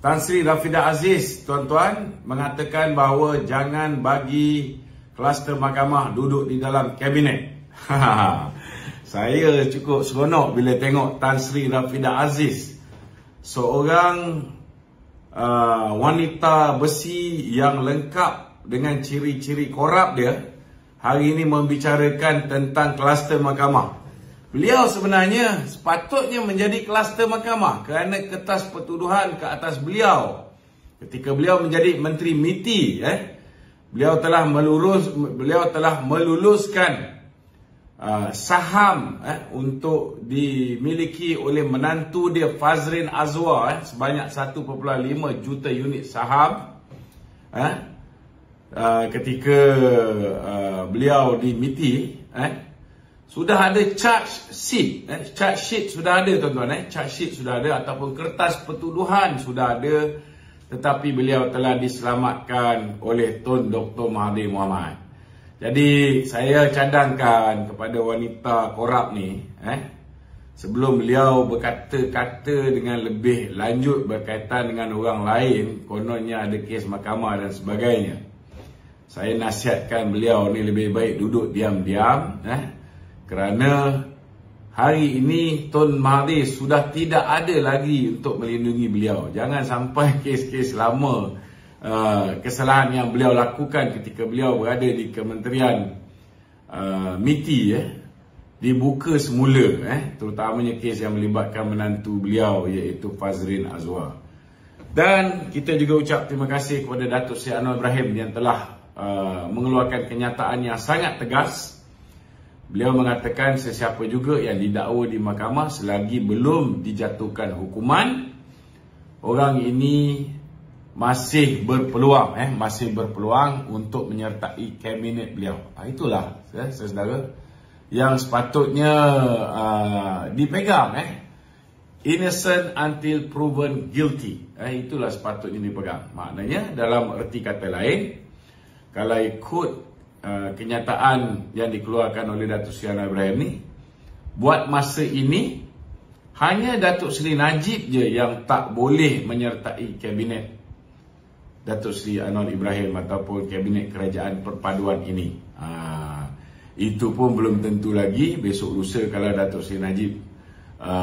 Tan Sri Rafidah Aziz, tuan-tuan, mengatakan bahawa jangan bagi kluster mahkamah duduk di dalam kabinet. Saya cukup seronok bila tengok Tan Sri Rafidah Aziz, seorang wanita besi yang lengkap dengan ciri-ciri korup dia, hari ini membicarakan tentang kluster mahkamah. Beliau sebenarnya sepatutnya menjadi kluster mahkamah kerana kertas pertuduhan ke atas beliau ketika beliau menjadi Menteri MITI. Beliau telah meluluskan saham untuk dimiliki oleh menantu dia Fazrin Azwar sebanyak 1.5 juta unit saham ketika beliau di MITI. Sudah ada charge sheet, sudah ada, tuan-tuan, charge sheet sudah ada ataupun kertas pertuduhan sudah ada, tetapi beliau telah diselamatkan oleh Tun Dr. Mahathir Mohamad. Jadi saya cadangkan kepada wanita korup ni, sebelum beliau berkata-kata dengan lebih lanjut berkaitan dengan orang lain, kononnya ada kes mahkamah dan sebagainya, saya nasihatkan beliau ni lebih baik duduk diam-diam, kerana hari ini Tun Mahathir sudah tidak ada lagi untuk melindungi beliau. Jangan sampai kes-kes lama, kesalahan yang beliau lakukan ketika beliau berada di Kementerian MITI dibuka semula, terutamanya kes yang melibatkan menantu beliau iaitu Fazrin Azwar. Dan kita juga ucap terima kasih kepada Datuk Seri Anwar Ibrahim yang telah mengeluarkan kenyataan yang sangat tegas. Beliau mengatakan sesiapa juga yang didakwa di mahkamah selagi belum dijatuhkan hukuman, orang ini masih berpeluang untuk menyertai kabinet beliau. Itulah saudara yang sepatutnya dipegang, innocent until proven guilty. Itulah sepatutnya dipegang. Maknanya dalam erti kata lain, kalau ikut kenyataan yang dikeluarkan oleh Datuk Seri Anwar Ibrahim ni, buat masa ini hanya Datuk Seri Najib je yang tak boleh menyertai kabinet Datuk Seri Anwar Ibrahim ataupun kabinet kerajaan perpaduan ini. Itu pun belum tentu lagi. Besok lusa kalau Datuk Seri Najib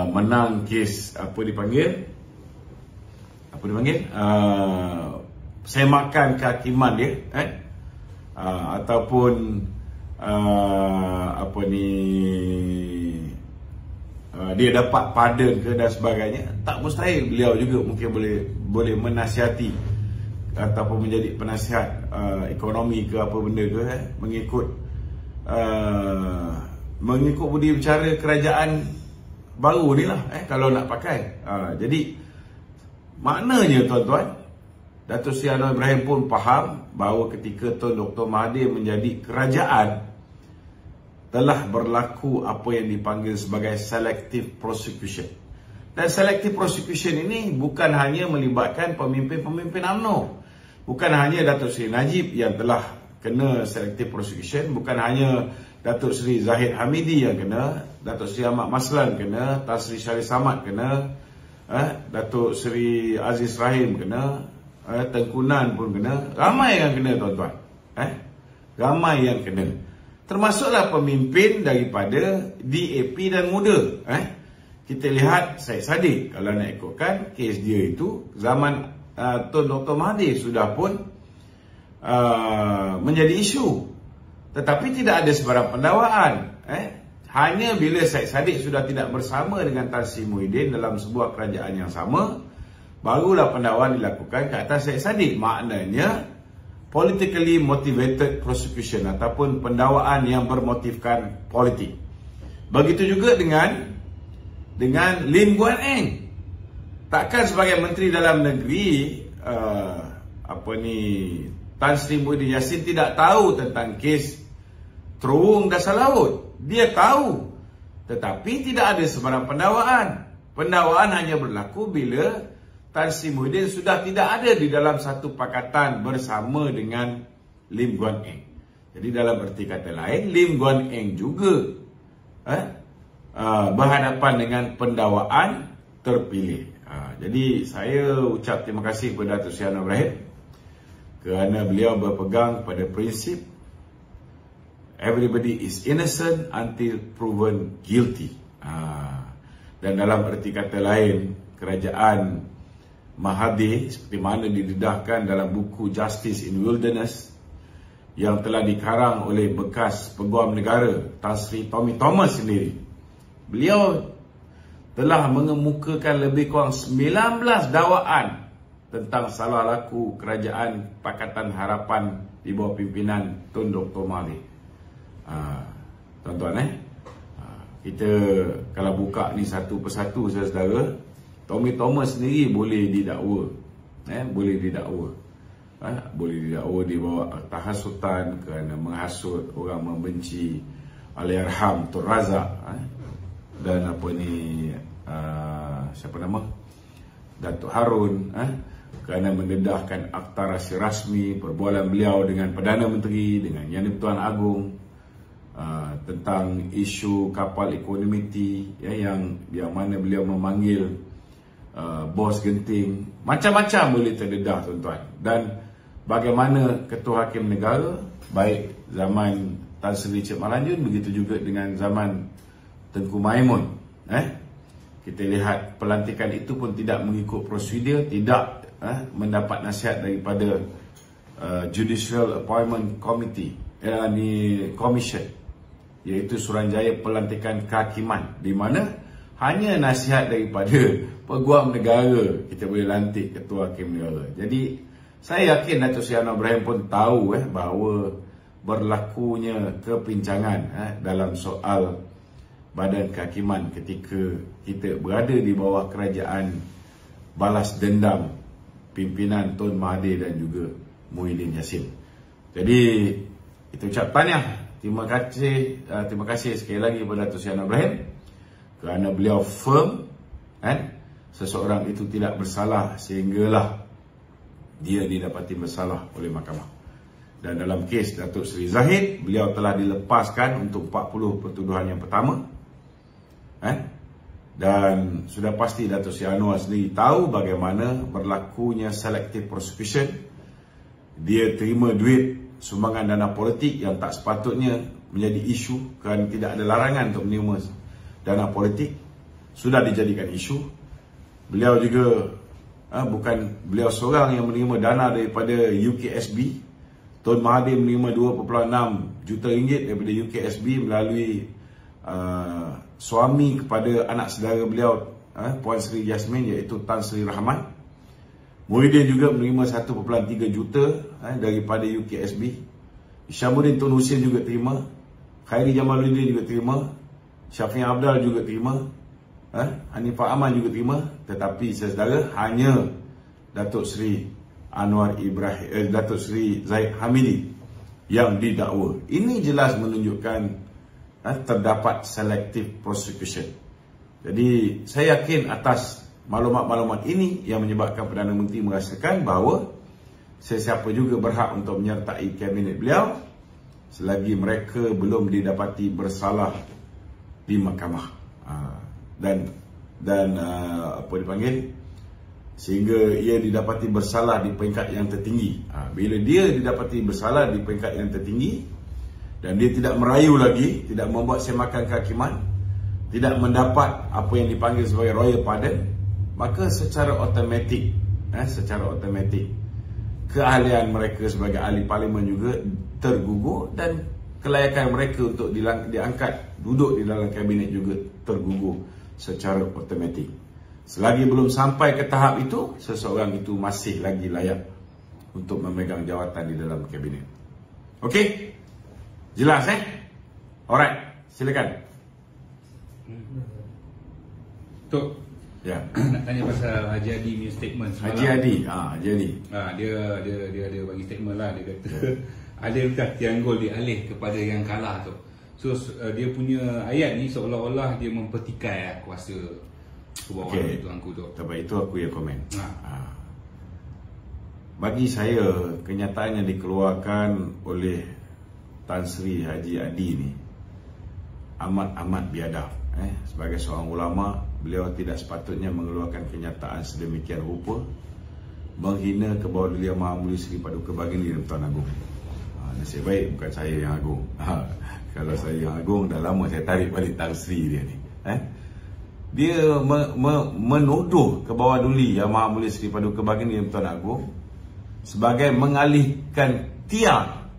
menang kes semakan kehakiman dia, ataupun dia dapat pardon ke dan sebagainya, tak mustahil beliau juga mungkin boleh menasihati ataupun menjadi penasihat ekonomi ke apa benda ke, mengikut budi bicara kerajaan baru ni lah, kalau nak pakai. Jadi maknanya, tuan-tuan, Datuk Seri Anwar Ibrahim pun faham bahawa ketika Tun Dr. Mahathir menjadi kerajaan, telah berlaku apa yang dipanggil sebagai selective prosecution. Dan selective prosecution ini bukan hanya melibatkan pemimpin-pemimpin UMNO. Bukan hanya Datuk Seri Najib yang telah kena selective prosecution, bukan hanya Datuk Seri Zahid Hamidi yang kena, Datuk Seri Ahmad Maslan kena, Tan Sri Syarif Samad kena, Datuk Seri Aziz Rahim kena, Tengku Nan pun kena. Ramai yang kena, tuan-tuan. Ramai yang kena. Termasuklah pemimpin daripada DAP dan Muda. Kita lihat Syed Saddiq, kalau nak ikutkan kes dia itu zaman Tun Dr. Mahathir sudah pun menjadi isu. Tetapi tidak ada sebarang pendakwaan. Hanya bila Syed Saddiq sudah tidak bersama dengan Tan Sri Muhyiddin dalam sebuah kerajaan yang sama, barulah pendakwaan dilakukan ke atas Syed Saddiq. Maknanya politically motivated prosecution ataupun pendakwaan yang bermotifkan politik. Begitu juga dengan Lim Guan Eng. Takkan sebagai Menteri Dalam Negeri Tan Sri Muhyiddin Yassin tidak tahu tentang kes terowong dasar laut. Dia tahu, tetapi tidak ada sebarang pendakwaan. Pendakwaan hanya berlaku bila Tan Sri Muhyiddin sudah tidak ada di dalam satu pakatan bersama dengan Lim Guan Eng. Jadi dalam erti kata lain, Lim Guan Eng juga berhadapan dengan pendakwaan terpilih. Jadi saya ucap terima kasih kepada Datuk Seri Anwar Ibrahim kerana beliau berpegang pada prinsip everybody is innocent until proven guilty. Dan dalam erti kata lain, kerajaan Mahathir seperti mana didedahkan dalam buku Justice in Wilderness yang telah dikarang oleh bekas Peguam Negara Tan Sri Tommy Thomas sendiri, beliau telah mengemukakan lebih kurang 19 dakwaan tentang salah laku kerajaan Pakatan Harapan di bawah pimpinan Tun Dr. Mahathir. Tuan-tuan, kita kalau buka ni satu persatu, saudara, Tommy Thomas sendiri boleh didakwa, boleh didakwa di bawah tahasutan kerana menghasut orang membenci Allahyarham Tun Razak, dan apa ni, siapa nama, Datuk Harun, kerana mendedahkan Akta Rahsia Rasmi, perbualan beliau dengan Perdana Menteri, dengan Yang di-Pertuan Agong, tentang isu kapal ekonomi yang mana beliau memanggil bos genting, macam-macam boleh terdedah, tuan-tuan. Dan bagaimana Ketua Hakim Negara, baik zaman Tan Sri Cik Malanjun, begitu juga dengan zaman Tengku Maimun, kita lihat pelantikan itu pun tidak mengikut prosedur, tidak mendapat nasihat daripada Judicial Appointment Committee, Commission, iaitu Suruhanjaya Pelantikan Kehakiman, di mana hanya nasihat daripada Peguam Negara kita boleh lantik Ketua Hakim Negara. Jadi saya yakin Datuk Seri Anwar Ibrahim pun tahu bahawa berlakunya kepincangan dalam soal Badan Kehakiman ketika kita berada di bawah kerajaan balas dendam pimpinan Tun Mahathir dan juga Muhyiddin Yassin. Jadi itu ucap tahniah, terima kasih sekali lagi kepada Datuk Seri Anwar Ibrahim kerana beliau firm, seseorang itu tidak bersalah sehinggalah dia didapati bersalah oleh mahkamah. Dan dalam kes Datuk Seri Zahid, beliau telah dilepaskan untuk 40 pertuduhan yang pertama. Dan sudah pasti Datuk Seri Anwar sendiri tahu bagaimana berlakunya selective prosecution. Dia terima duit sumbangan dana politik yang tak sepatutnya menjadi isu kerana tidak ada larangan untuk menerima dana politik. Sudah dijadikan isu. Beliau juga bukan beliau seorang yang menerima dana daripada UKSB. Tun Mahathir menerima 2.6 juta ringgit daripada UKSB melalui suami kepada anak saudara beliau, Puan Sri Yasmin, iaitu Tan Sri Rahman. Muhyiddin juga menerima 1.3 juta daripada UKSB. Isyamuddin Tun Hussein juga terima, Khairi Jamaluddin juga terima, Syafiq Abdal juga terima, Hanifah Aman juga terima. Tetapi saudara, hanya Datuk Seri Anwar Ibrahim, Datuk Seri Zahid Hamidi yang didakwa. Ini jelas menunjukkan terdapat selective prosecution. Jadi saya yakin atas maklumat-maklumat ini yang menyebabkan Perdana Menteri merasakan bahawa sesiapa juga berhak untuk menyertai kabinet beliau selagi mereka belum didapati bersalah di mahkamah. Dan apa dipanggil, sehingga ia didapati bersalah di peringkat yang tertinggi. Bila dia didapati bersalah di peringkat yang tertinggi dan dia tidak merayu lagi, tidak membuat semakan kehakiman, tidak mendapat apa yang dipanggil sebagai royal pardon, maka secara automatik keahlian mereka sebagai ahli parlimen juga tergugur dan kelayakan mereka untuk diangkat duduk di dalam kabinet juga tergugur secara automatik. Selagi belum sampai ke tahap itu, seseorang itu masih lagi layak untuk memegang jawatan di dalam kabinet. Okey? Jelas Alright, silakan. Tok, ya. Nak tanya pasal Haji Adi punya statement semalam. Haji Adi, dia bagi statement lah. Dia kata adakah Tian Gol dialih kepada yang kalah tu. So dia punya ayat ni seolah-olah dia mempertikai kuasa kebawahan itu angku tu. Sebab itu aku yang komen. Bagi saya, kenyataan yang dikeluarkan oleh Tan Sri Haji Adi ni amat-amat biadab. Sebagai seorang ulama, beliau tidak sepatutnya mengeluarkan kenyataan sedemikian rupa, menghina ke bawah Yang Maha Mulia Seri Paduka Baginda Tuan Agong. Nasib baik bukan saya yang agung. Kalau saya yang agung, dah lama saya tarik balik Tan Sri dia ni. Dia menuduh ke bawah duli Yang Maha Mulia Seri Paduka Baginda Tuan Agong sebagai mengalihkan tiang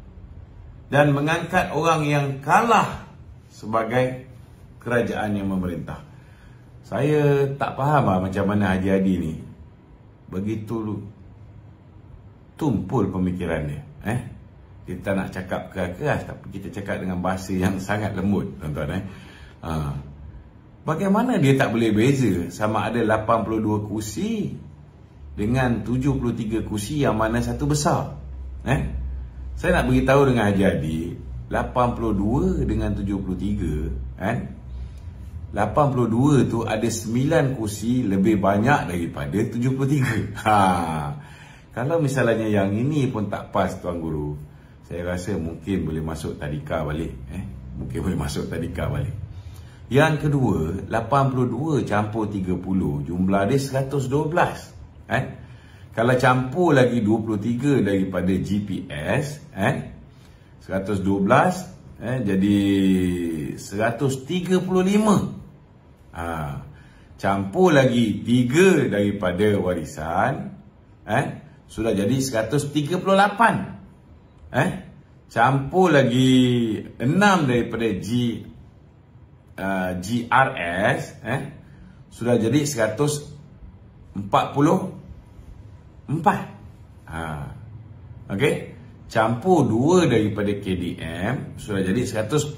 dan mengangkat orang yang kalah sebagai kerajaan yang memerintah. Saya tak faham macam mana Haji Hadi ni begitu tumpul pemikiran dia. Kita nak cakap keras, tapi kita cakap dengan bahasa yang sangat lembut, tuan-tuan. Bagaimana dia tak boleh beza sama ada 82 kursi dengan 73 kursi yang mana satu besar? Saya nak beritahu dengan Haji Hadi, 82 dengan 73, 82 tu ada 9 kursi lebih banyak daripada 73. Kalau misalnya yang ini pun tak pas, Tuan Guru, saya rasa mungkin boleh masuk tadika balik. Mungkin boleh masuk tadika balik. Yang kedua, 82 campur 30, jumlah dia 112. Kalau campur lagi 23 daripada GPS, 112, jadi 135. Campur lagi 3 daripada warisan, sudah jadi 138. Campur lagi 6 daripada GRS, sudah jadi 144. Okey. Campur 2 daripada KDM, sudah jadi 146.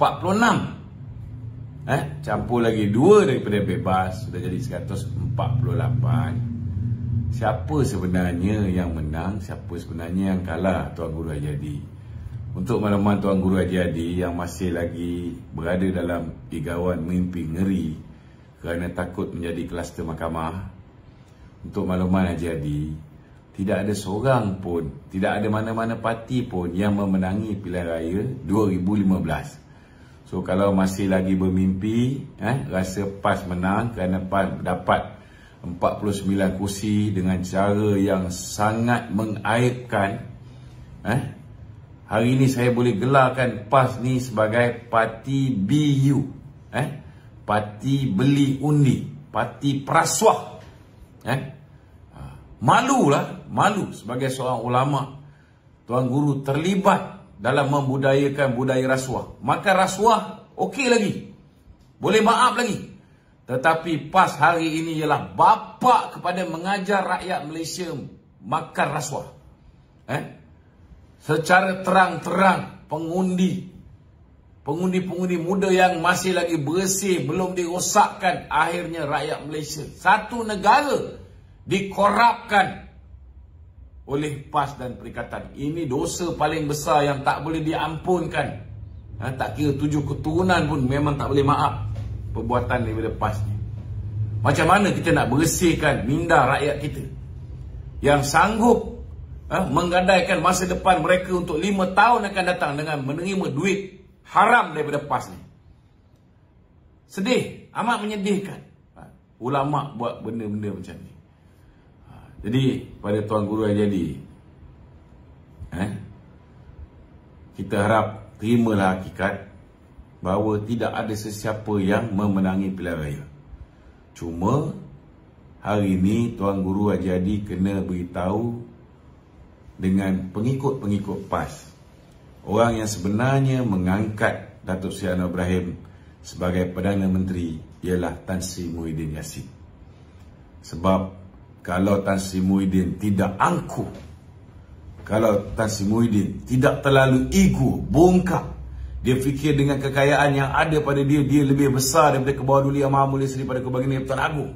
Campur lagi 2 daripada bebas, sudah jadi 148. Siapa sebenarnya yang menang, siapa sebenarnya yang kalah, Tuan Guru Haji Hadi? Untuk makluman Tuan Guru Haji Hadi yang masih lagi berada dalam igawan mimpi ngeri kerana takut menjadi kluster mahkamah, untuk makluman Haji Hadi, tidak ada seorang pun, tidak ada mana-mana parti pun yang memenangi pilihan raya 2015. So kalau masih lagi bermimpi, rasa PAS menang kerana PAS dapat 49 kursi dengan cara yang sangat mengaibkan, hari ini saya boleh gelarkan PAS ni sebagai parti BU, parti beli undi, parti perasuah. Malu sebagai seorang ulama, Tuan Guru terlibat dalam membudayakan budaya rasuah. Maka rasuah okey lagi, boleh maaf lagi. Tetapi PAS hari ini ialah bapa kepada mengajar rakyat Malaysia makan rasuah. Secara terang-terang, pengundi muda yang masih lagi bersih, belum dirosakkan, akhirnya rakyat Malaysia, satu negara, dikorapkan oleh PAS dan Perikatan. Ini dosa paling besar yang tak boleh diampunkan. Tak kira 7 keturunan pun memang tak boleh maaf perbuatan daripada PAS ni. Macam mana kita nak bersihkan minda rakyat kita yang sanggup menggadaikan masa depan mereka untuk 5 tahun akan datang dengan menerima duit haram daripada PAS ni? Sedih, amat menyedihkan ulama buat benda-benda macam ni. Jadi pada Tuan Guru Haji Hadi, kita harap terimalah hakikat bahawa tidak ada sesiapa yang memenangi pilihan raya. Cuma hari ini Tuan Guru Haji Hadi kena beritahu dengan pengikut-pengikut PAS, orang yang sebenarnya mengangkat Datuk Seri Anwar Ibrahim sebagai Perdana Menteri ialah Tan Sri Muhyiddin Yassin. Sebab kalau Tan Sri Muhyiddin tidak angkuh, kalau Tan Sri Muhyiddin tidak terlalu ego, bongkak, dia fikir dengan kekayaan yang ada pada dia, dia lebih besar daripada kebawah duli Yang Maha Mulia Seri Paduka Baginda Tuan Agong,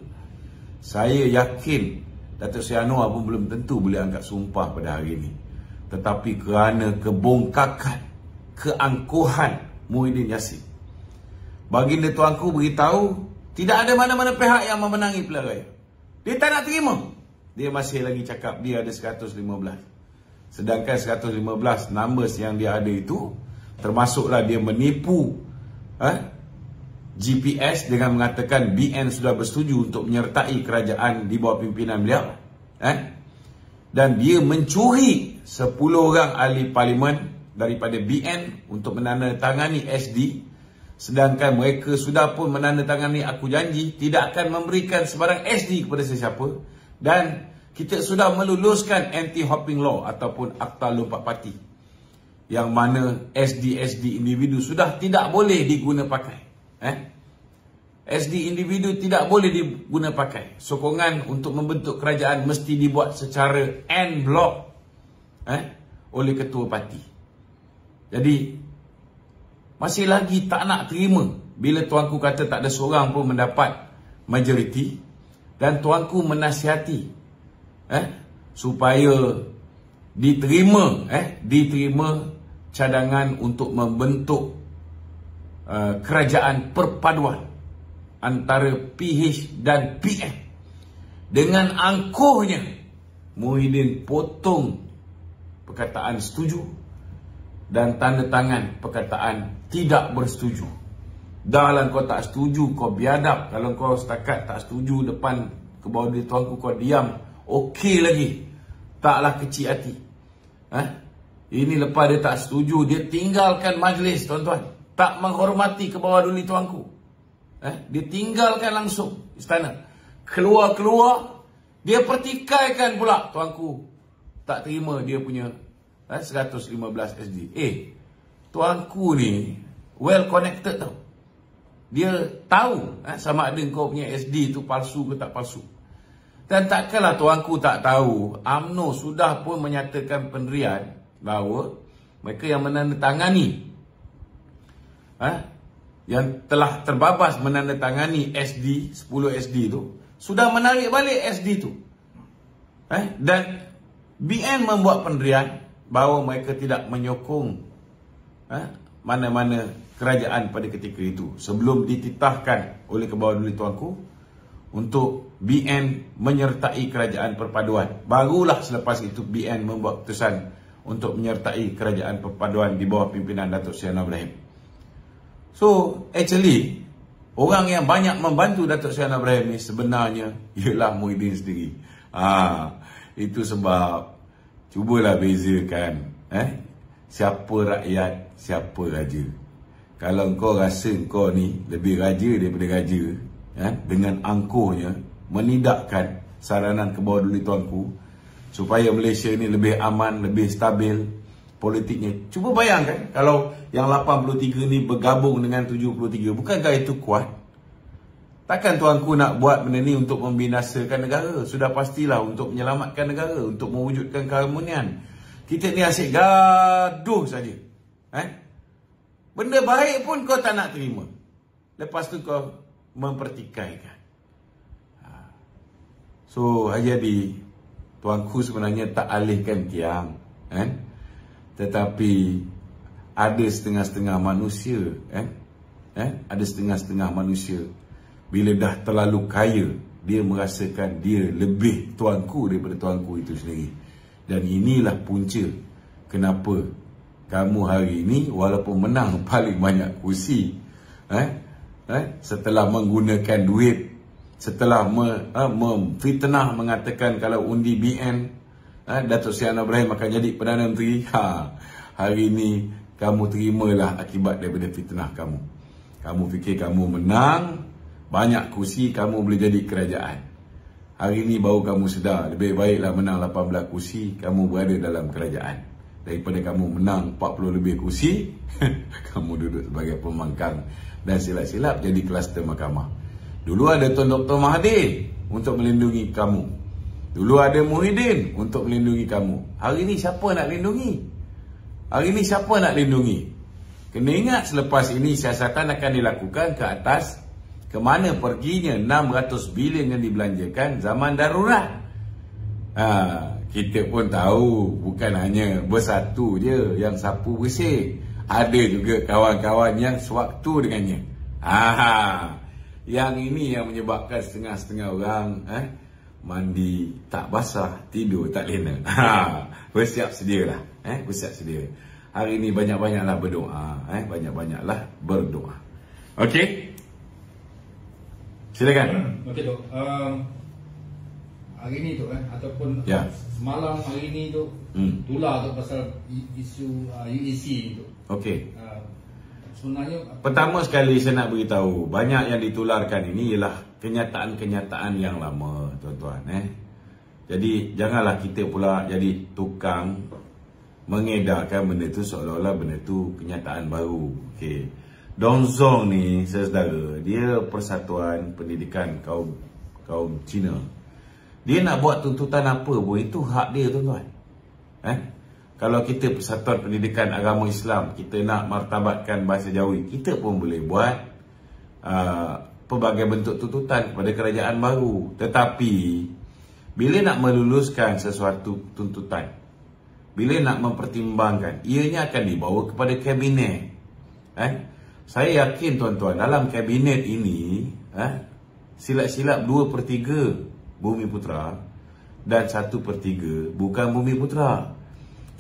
saya yakin Datuk Seri Anwar pun belum tentu boleh angkat sumpah pada hari ini. Tetapi kerana kebongkakan, keangkuhan Muhyiddin Yassin, Baginda Tuanku beritahu tidak ada mana-mana pihak yang memenangi pilihan raya. Dia tak nak terima. Dia masih lagi cakap dia ada 115. Sedangkan 115 numbers yang dia ada itu, termasuklah dia menipu GPS dengan mengatakan BN sudah bersetuju untuk menyertai kerajaan di bawah pimpinan beliau. Dan dia mencuri 10 orang ahli parlimen daripada BN untuk menandatangani SD, sedangkan mereka sudah pun menandatangani aku janji tidak akan memberikan sebarang SD kepada sesiapa, dan kita sudah meluluskan anti-hopping law ataupun Akta Lompat Parti, yang mana SD individu sudah tidak boleh diguna pakai. SD individu tidak boleh diguna pakai. Sokongan untuk membentuk kerajaan mesti dibuat secara en bloc oleh ketua parti. Jadi masih lagi tak nak terima bila tuanku kata tak ada seorang pun mendapat majoriti, dan tuanku menasihati supaya diterima cadangan untuk membentuk kerajaan perpaduan antara PH dan PM. Dengan angkuhnya Muhyiddin potong perkataan setuju dan tanda tangan perkataan tidak bersetuju. Dah lah kau tak setuju, kau biadab. Kalau kau setakat tak setuju depan ke bawah diri tuanku, kau diam, okey lagi. Taklah kecil hati. Ini lepas dia tak setuju, dia tinggalkan majlis, tuan-tuan. Tak menghormati ke bawah diri tuanku. Dia tinggalkan langsung istana. Keluar, dia pertikaikan pula tuanku. Tak terima dia punya 115 SD. Tuanku ni well connected tau. Dia tahu sama ada kau punya SD tu palsu ke tak palsu. Dan takkanlah tuanku tak tahu, UMNO sudah pun menyatakan pendirian bahawa mereka yang menandatangani yang telah terbabas menandatangani SD, 10 SD tu, sudah menarik balik SD tu. Dan BN membuat pendirian bahawa mereka tidak menyokong mana-mana kerajaan pada ketika itu, sebelum dititahkan oleh kebawah-duli tuanku untuk BN menyertai kerajaan perpaduan. Barulah selepas itu BN membuat keputusan untuk menyertai kerajaan perpaduan di bawah pimpinan Datuk Seri Anwar Ibrahim. So, actually, orang yang banyak membantu Datuk Seri Anwar Ibrahim ni sebenarnya ialah Muhyiddin sendiri. Itu sebab, cubalah bezakan siapa rakyat, siapa raja. Kalau kau rasa kau ni lebih raja daripada raja, dengan angkuhnya menidakkan saranan ke bawah duli tuanku supaya Malaysia ni lebih aman, lebih stabil politiknya. Cuba bayangkan kalau yang 83 ni bergabung dengan 73, bukankah itu kuat? Takkan tuanku nak buat benda ni untuk membinasakan negara? Sudah pastilah untuk menyelamatkan negara, untuk mewujudkan keharmonian. Kita ni asyik gaduh saja. Benda baik pun kau tak nak terima. Lepas tu kau mempertikaikan. So, Haji Adi, tuanku sebenarnya tak alihkan tiang. Tetapi ada setengah-setengah manusia, ada setengah-setengah manusia, bila dah terlalu kaya, dia merasakan dia lebih tuanku daripada tuanku itu sendiri. Dan inilah punca kenapa kamu hari ini walaupun menang paling banyak kursi, setelah menggunakan duit, setelah memfitnah mengatakan kalau undi BN, Datuk Seri Anwar Ibrahim akan jadi Perdana Menteri. Hari ini kamu terimalah akibat daripada fitnah kamu. Kamu fikir kamu menang banyak kursi, kamu boleh jadi kerajaan. Hari ini baru kamu sedar lebih baiklah menang 18 kursi, kamu berada dalam kerajaan, daripada kamu menang 40 lebih kursi kamu duduk sebagai pembangkang dan silap-silap jadi kluster mahkamah. Dulu ada Tuan Dr. Mahathir untuk melindungi kamu. Dulu ada Muhyiddin untuk melindungi kamu. Hari ini siapa nak lindungi? Hari ini siapa nak lindungi? Kena ingat, selepas ini siasatan akan dilakukan ke atas ke mana perginya 600 bilion yang dibelanjakan zaman darurat. Kita pun tahu bukan hanya bersatu je yang sapu bersih. Ada juga kawan-kawan yang sewaktu dengannya. Yang ini yang menyebabkan setengah-setengah orang mandi tak basah, tidur tak lena. Bersiap sedialah. Bersiap sedia. Hari ini banyak-banyaklah berdoa. Banyak-banyaklah berdoa. Okey. Silakan. Okey Tok. Hari ni Tok ataupun Ya. semalam hari ni Tok tular Tok pasal isu UEC ni Tok. Okey. Sebenarnya Pertama sekali saya nak beritahu, banyak yang ditularkan ini ialah kenyataan-kenyataan yang lama, tuan-tuan. Jadi janganlah kita pula jadi tukang mengedarkan benda tu seolah-olah benda tu kenyataan baru. Okey. Dongzong ni, saudara, dia Persatuan Pendidikan kaum Cina. Dia nak buat tuntutan apa pun, itu hak dia, tuan-tuan. Kalau kita Persatuan Pendidikan Agama Islam, kita nak martabatkan bahasa Jawi, kita pun boleh buat pelbagai bentuk tuntutan kepada kerajaan baru. Tetapi bila nak meluluskan sesuatu tuntutan, bila nak mempertimbangkan, ianya akan dibawa kepada kabinet. Saya yakin, tuan-tuan, dalam kabinet ini silap-silap 2/3 Bumiputera dan 1/3 bukan Bumiputera.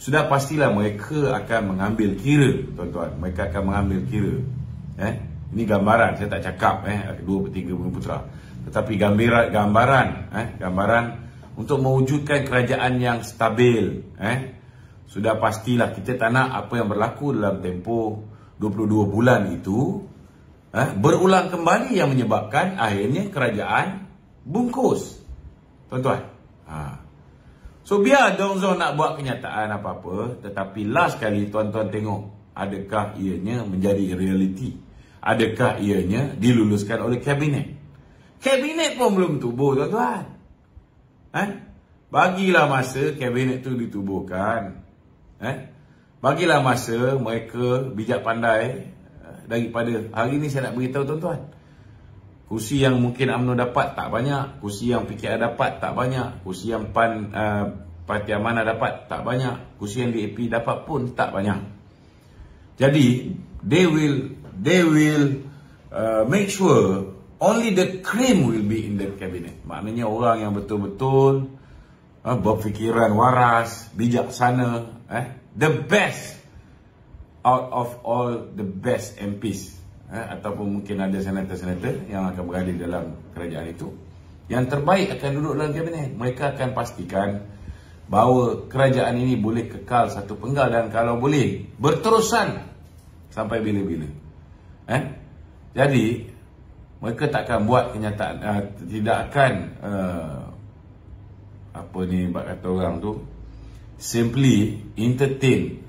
Sudah pastilah mereka akan mengambil kira, tuan-tuan. Mereka akan mengambil kira. Ini gambaran, saya tak cakap 2/3 Bumiputera. Tetapi gambaran untuk mewujudkan kerajaan yang stabil. Sudah pastilah kita tak nak apa yang berlaku dalam tempoh 22 bulan itu berulang kembali, yang menyebabkan akhirnya kerajaan bungkus, tuan-tuan. So biar Dongzong nak buat kenyataan apa-apa, tetapi last kali tuan-tuan tengok, adakah ianya menjadi realiti? Adakah ianya diluluskan oleh kabinet? Kabinet pun belum tubuh, tuan-tuan. Bagilah masa kabinet tu ditubuhkan. Bagilah masa mereka bijak pandai. Daripada hari ni saya nak beritahu, tuan-tuan, kursi yang mungkin UMNO dapat tak banyak, kursi yang PKR dapat tak banyak, kursi yang Parti Amanah dapat tak banyak, kursi yang DAP dapat pun tak banyak. Jadi they will make sure only the cream will be in the cabinet. Maknanya orang yang betul-betul berfikiran waras, bijaksana, the best out of all the best MPs. Ataupun mungkin ada senator-senator yang akan berada dalam kerajaan itu, yang terbaik akan duduk dalam kabinet. Mereka akan pastikan bahawa kerajaan ini boleh kekal satu penggal, dan kalau boleh berterusan sampai bila-bila. Jadi mereka tak akan buat kenyataan, tidak akan apa ni kata orang tu, simply entertain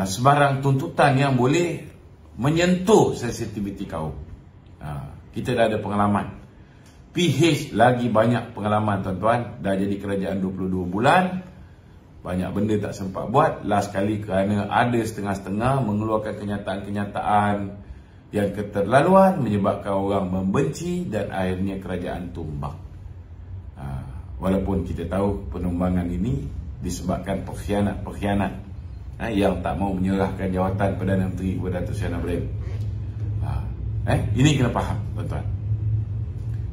sebarang tuntutan yang boleh menyentuh sensitiviti kaum. Kita dah ada pengalaman. PH lagi banyak pengalaman, tuan-tuan. Dah jadi kerajaan 22 bulan, banyak benda tak sempat buat. Last kali kerana ada setengah-setengah mengeluarkan kenyataan-kenyataan yang keterlaluan, menyebabkan orang membenci dan akhirnya kerajaan tumbang. Walaupun kita tahu penumbangan ini disebabkan pengkhianat yang tak mau menyerahkan jawatan Perdana Menteri kepada Datuk Seri Ibrahim. Ini kena faham, tuan-tuan.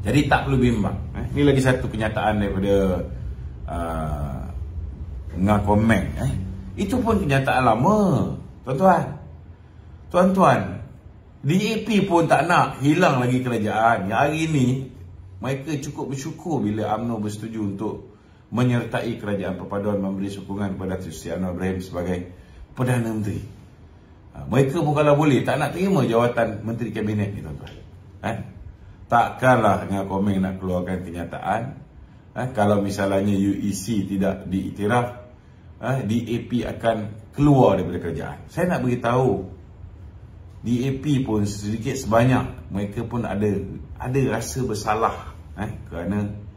Jadi tak perlu bimbang. Ini lagi satu kenyataan daripada Ngakomeng. Itu pun kenyataan lama, tuan-tuan. Tuan-tuan, DAP pun tak nak hilang lagi kerajaan. Yang hari ini mereka cukup bersyukur bila UMNO bersetuju untuk menyertai kerajaan perpaduan memberi sokongan kepada Datuk Seri Anwar Ibrahim sebagai Perdana Menteri. Mereka pun kalau boleh tak nak terima jawatan Menteri Kabinet ni, tuan-tuan. Takkanlah Ngakomeng nak keluarkan kenyataan kalau misalnya UEC tidak diiktiraf, DAP akan keluar daripada kerajaan. Saya nak beritahu, DAP pun sedikit sebanyak mereka pun ada rasa bersalah kerana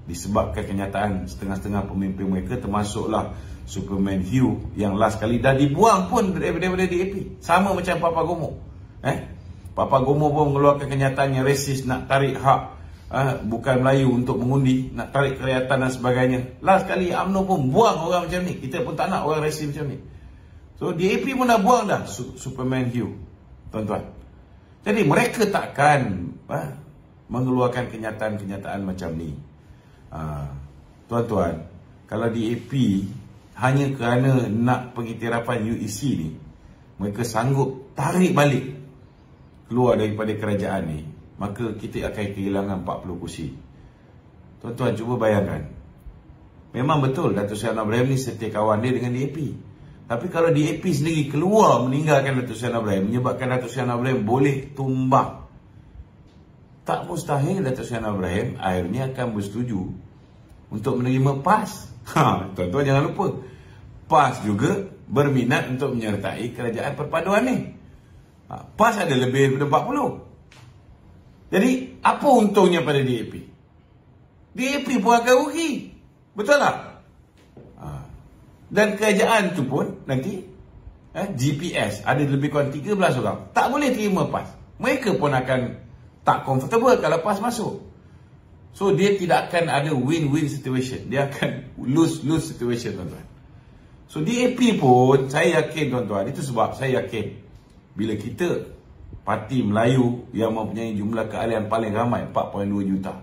disebabkan kenyataan setengah-setengah pemimpin mereka, termasuklah Superman Hugh yang last kali dah dibuang pun daripada DAP. Sama macam Papa Gomo. Papa Gomo pun mengeluarkan kenyataan yang resis, nak tarik hak bukan Melayu untuk mengundi, nak tarik kerakyatan dan sebagainya. Last kali UMNO pun buang orang macam ni. Kita pun tak nak orang resis macam ni. So DAP pun dah buang dah Superman Hugh, tuan-tuan. Jadi mereka takkan mengeluarkan kenyataan-kenyataan macam ni. Tuan-tuan, kalau DAP hanya kerana nak pengiktirafan UEC ni, mereka sanggup tarik balik keluar daripada kerajaan ni, maka kita akan kehilangan 40 kursi. Tuan-tuan cuba bayangkan. Memang betul Datuk Seri Anwar Ibrahim ni setia kawan dia dengan DAP. Tapi kalau DAP sendiri keluar meninggalkan Datuk Seri Anwar Ibrahim, menyebabkan Datuk Seri Anwar Ibrahim boleh tumbang, tak mustahil Datuk Seri Anwar Ibrahim akhirnya akan bersetuju untuk menerima PAS. Tuan-tuan jangan lupa, PAS juga berminat untuk menyertai kerajaan perpaduan ni. PAS ada lebih daripada 40. Jadi apa untungnya pada DAP? DAP pun akan rugi. Betul tak? Dan kerajaan tu pun nanti GPS ada lebih kurang 13 orang tak boleh terima PAS. Mereka pun akan tak comfortable kalau PAS masuk. So dia tidak akan ada win-win situation. Dia akan lose-lose situation, tuan-tuan. So DAP pun saya yakin, tuan-tuan, itu sebab saya yakin bila kita parti Melayu yang mempunyai jumlah keahlian paling ramai 4.2 juta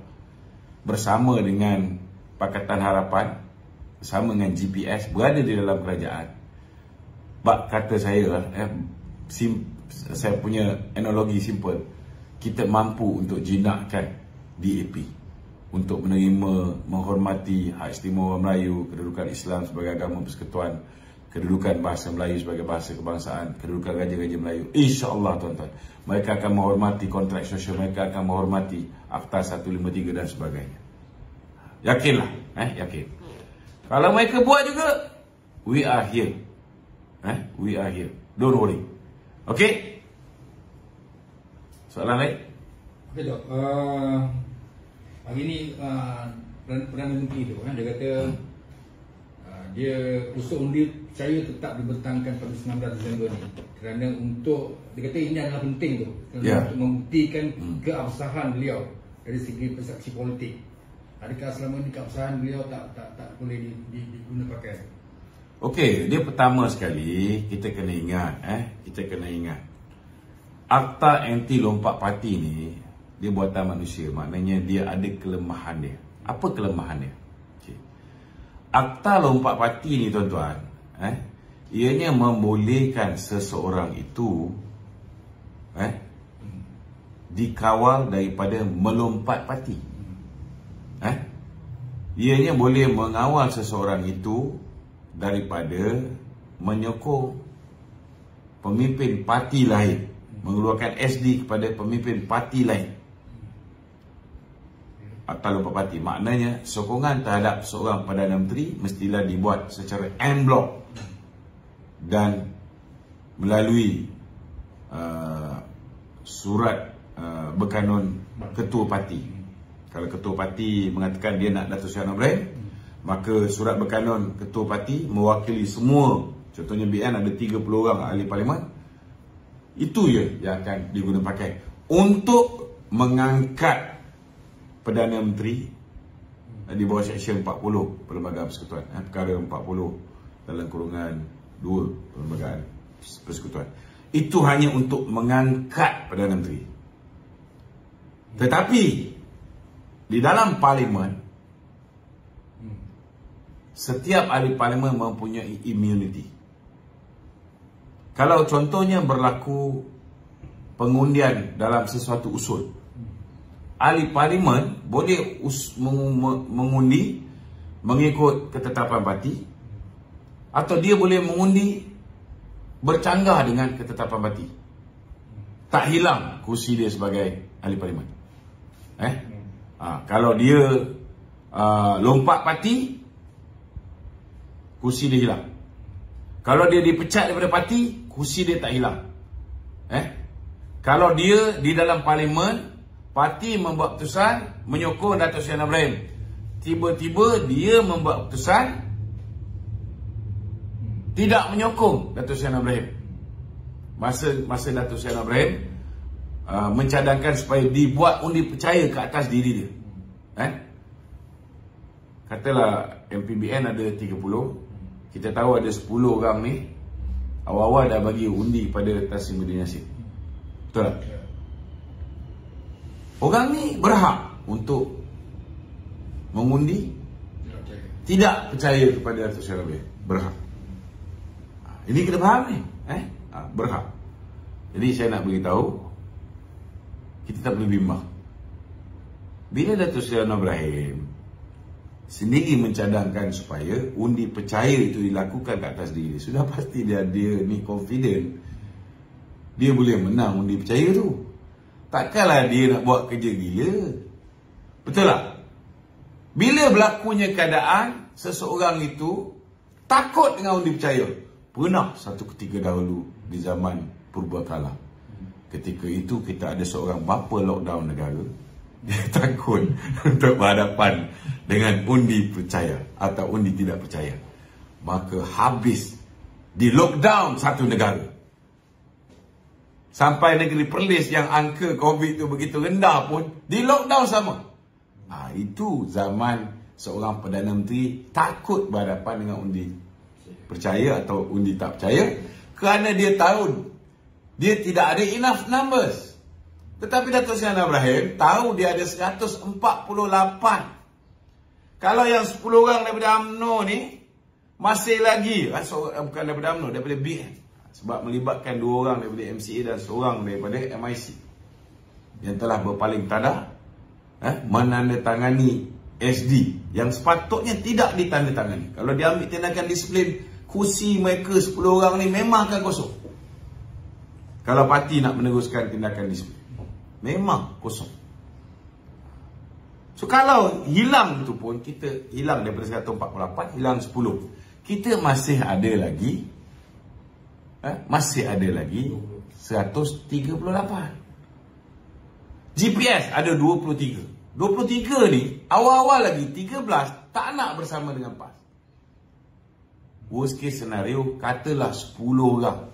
bersama dengan Pakatan Harapan, bersama dengan GPS berada di dalam kerajaan. Bak kata saya punya analogi simple, kita mampu untuk jinakkan DAP untuk menerima, menghormati hak istimewa Melayu, kedudukan Islam sebagai agama persekutuan, kedudukan bahasa Melayu sebagai bahasa kebangsaan, kedudukan raja-raja Melayu. InsyaAllah, tuan-tuan, mereka akan menghormati kontrak sosial, mereka akan menghormati Akta 153 dan sebagainya. Yakinlah, yakin. Kalau mereka buat juga, we are here. We are here. Don't worry. Okay? Soalan lain? Okay, Dok. Hari ni Perdana Menteri tu dia kata dia usul undi percaya tetap dibentangkan pada 19 Disember ni kerana untuk, dia kata ini adalah penting tu untuk membuktikan keabsahan beliau dari segi persaksi politik. Adakah selama ni keabsahan beliau tak boleh diguna pakai? Okey, dia pertama sekali kita kena ingat Akta Anti Lompat Parti ni dia buatan manusia, maknanya dia ada kelemahan dia. Apa kelemahan dia? Okay. Akta Lompat Parti ni, tuan-tuan, ianya membolehkan seseorang itu dikawal daripada melompat parti. Ianya boleh mengawal seseorang itu daripada menyokong pemimpin parti lain, mengeluarkan SD kepada pemimpin parti lain. Akta Lompat Parti maknanya sokongan terhadap seorang Perdana Menteri mestilah dibuat secara en bloc dan melalui surat berkanun ketua parti. Kalau ketua parti mengatakan dia nak Datuk Seri Anwar Ibrahim, maka surat berkanun ketua parti mewakili semua, contohnya BN ada 30 orang ahli parlimen, itu je yang akan digunakan pakai untuk mengangkat Perdana Menteri di bawah Seksyen 40 Perlembagaan Persekutuan, perkara 40 dalam kurungan 2 Perlembagaan Persekutuan. Itu hanya untuk mengangkat Perdana Menteri. Tetapi di dalam parlimen, setiap ahli parlimen mempunyai immunity. Kalau contohnya berlaku pengundian dalam sesuatu usul, ahli parlimen boleh mengundi mengikut ketetapan parti, atau dia boleh mengundi bercanggah dengan ketetapan parti. Tak hilang kursi dia sebagai ahli parlimen. Kalau dia lompat parti, kursi dia hilang. Kalau dia dipecat daripada parti, kursi dia tak hilang. Kalau dia di dalam parlimen, parti membuat keputusan menyokong Datuk Seri Anwar Ibrahim, tiba-tiba dia membuat keputusan tidak menyokong Datuk Seri Anwar Ibrahim. Masa Datuk Seri Anwar Ibrahim mencadangkan supaya dibuat undi percaya ke atas diri dia. Katalah MPBN ada 30, kita tahu ada 10 orang ni awal-awal dah bagi undi pada Tasrimuddin Yassin. Betul tak? Orang ni berhak untuk mengundi tidak percaya kepada Datuk Seri Anwar Ibrahim. Berhak. Ini kena faham ni. Berhak. Jadi saya nak beritahu, kita tak boleh bimbang. Bila Datuk Seri Anwar Ibrahim sendiri mencadangkan supaya undi percaya itu dilakukan ke atas diri, sudah pasti dia ni confident dia boleh menang undi percaya tu. Takkanlah dia nak buat kerja gila. Betul tak? Bila berlakunya keadaan seseorang itu takut dengan undi percaya. Pernah satu ketika dahulu di zaman purbakala, ketika itu kita ada seorang bapa lockdown negara, dia takut untuk berhadapan dengan undi percaya atau undi tidak percaya. Maka habis di lockdown satu negara. Sampai negeri Perlis yang angka COVID itu begitu rendah pun di lockdown sama. Itu zaman seorang Perdana Menteri takut berhadapan dengan undi percaya atau undi tak percaya, kerana dia tahu dia tidak ada enough numbers. Tetapi Datuk Seri Anwar Ibrahim tahu dia ada 148. Kalau yang 10 orang daripada UMNO ni masih lagi, bukan daripada UMNO, daripada BN, sebab melibatkan 2 orang daripada MCA dan 1 orang daripada MIC yang telah berpaling tada menandatangani SD yang sepatutnya tidak ditandatangani. Kalau dia ambil tindakan disiplin, kursi mereka 10 orang ni memang akan kosong. Kalau parti nak meneruskan tindakan disiplin, memang kosong. So kalau hilang tu pun, kita hilang daripada 148, hilang 10, kita masih ada lagi masih ada lagi 138. GPS ada 23. 23 ni awal-awal lagi 13 tak nak bersama dengan PAS. Worst case scenario, katalah 10 orang.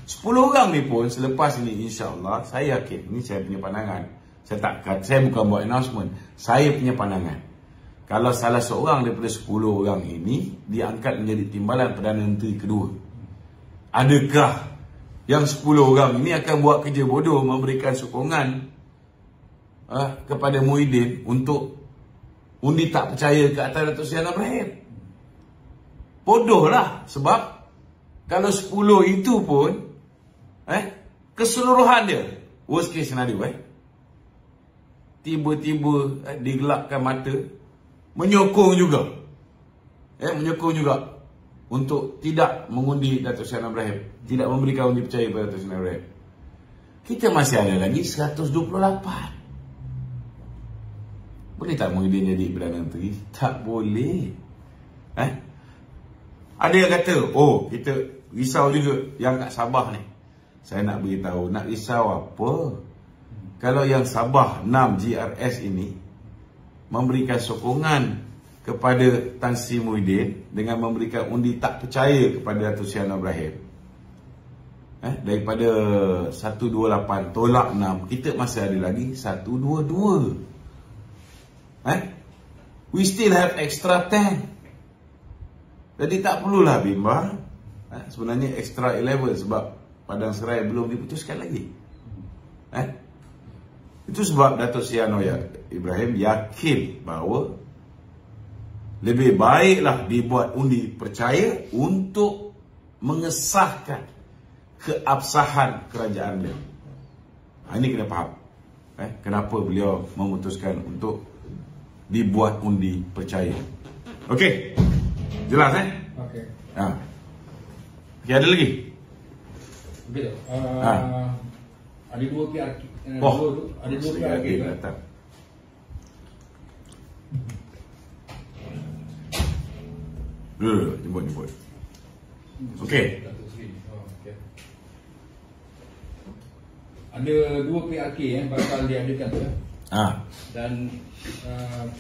10 orang ni pun selepas ini insya-Allah, saya yakin, ini saya punya pandangan. Saya bukan buat announcement, saya punya pandangan. Kalau salah seorang daripada 10 orang ini diangkat menjadi timbalan Perdana Menteri kedua, adakah yang 10 orang ini akan buat kerja bodoh memberikan sokongan kepada Muhyiddin untuk undi tak percaya ke atas Datuk Seri Anwar Ibrahim? Bodoh lah. Sebab kalau 10 itu pun keseluruhan dia, worst case scenario, tiba-tiba digelapkan mata, menyokong juga untuk tidak mengundi Datuk Seri Anwar Ibrahim, tidak memberikan undi percaya kepada Datuk Seri Anwar Ibrahim, kita masih ada lagi 128. Boleh tak Muhyiddin jadi Perdana Menteri? Tak boleh. Ada yang kata, oh kita risau juga yang kat Sabah ni. Saya nak beritahu, nak risau apa? Kalau yang Sabah 6 GRS ini memberikan sokongan kepada Tan Sri Muhyiddin dengan memberikan undi tak percaya kepada Datuk Seri Anwar Ibrahim, daripada 128 tolak 6, kita masih ada lagi 122. We still have extra 10. Jadi tak perlulah bimbang. Sebenarnya extra 11 sebab Padang Serai belum diputuskan lagi. Itu sebab Datuk Seri Anwar Ibrahim yakin bahawa lebih baiklah dibuat undi percaya untuk mengesahkan keabsahan kerajaan beliau. Ini kena faham. Kenapa beliau memutuskan untuk dibuat undi percaya. Okey. Jelas Okey. Okey, ada lagi? Okey. Ada 2 PRK. Ada 2 PRK datang. Jemput. Okey. Ada 2 PRK bakal diadakan tu. Dan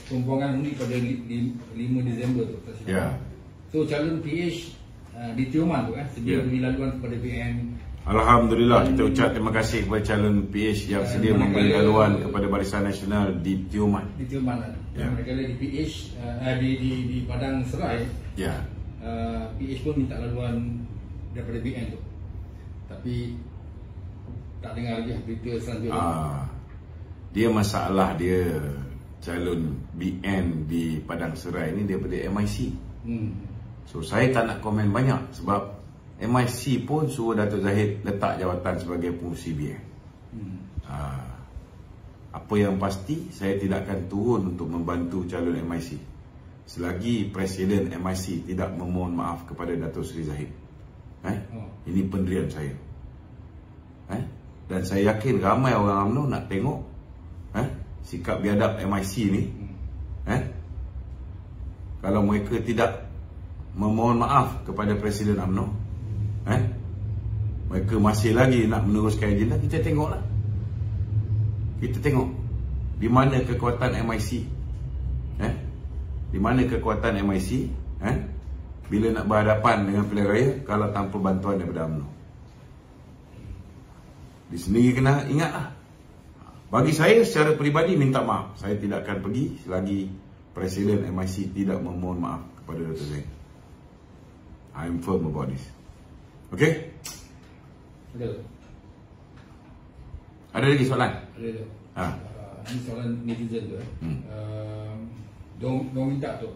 pembuangan undi pada 5 Disember tu. Ya. So calon PH di Tioman tu sedia beri laluan kepada BN. Alhamdulillah, kita ucap terima kasih kepada calon PH yang sedia memberi laluan kepada Barisan Nasional di Tioman. Di Tioman. Manakala di PH di Padang Serai, PH pun minta laluan daripada BN tu. Tapi tak dengar lagi berita selanjutnya. Dia masalah dia calon BN di Padang Serai ni daripada MIC. So saya tak nak komen banyak sebab MIC pun suruh Datuk Zahid letak jawatan sebagai pengurusi BN. Apa yang pasti, saya tidak akan turun untuk membantu calon MIC selagi Presiden MIC tidak memohon maaf kepada Dato' Seri Zahid. Ini pendirian saya. Dan saya yakin ramai orang UMNO nak tengok sikap biadab MIC ni. Kalau mereka tidak memohon maaf kepada Presiden UMNO, mereka masih lagi nak meneruskan agenda, kita tengoklah. Kita tengok di mana kekuatan MIC. Di mana kekuatan MIC bila nak berhadapan dengan pilihan raya kalau tanpa bantuan daripada UMNO. Di sendiri kena ingatlah. Bagi saya secara peribadi minta maaf, saya tidak akan pergi selagi Presiden MIC tidak memohon maaf kepada Dato' Zahid. I am firm about this. Okay? Betul. Ada lagi soalan? Ada. Ini soalan netizen tu. Diorang minta tu,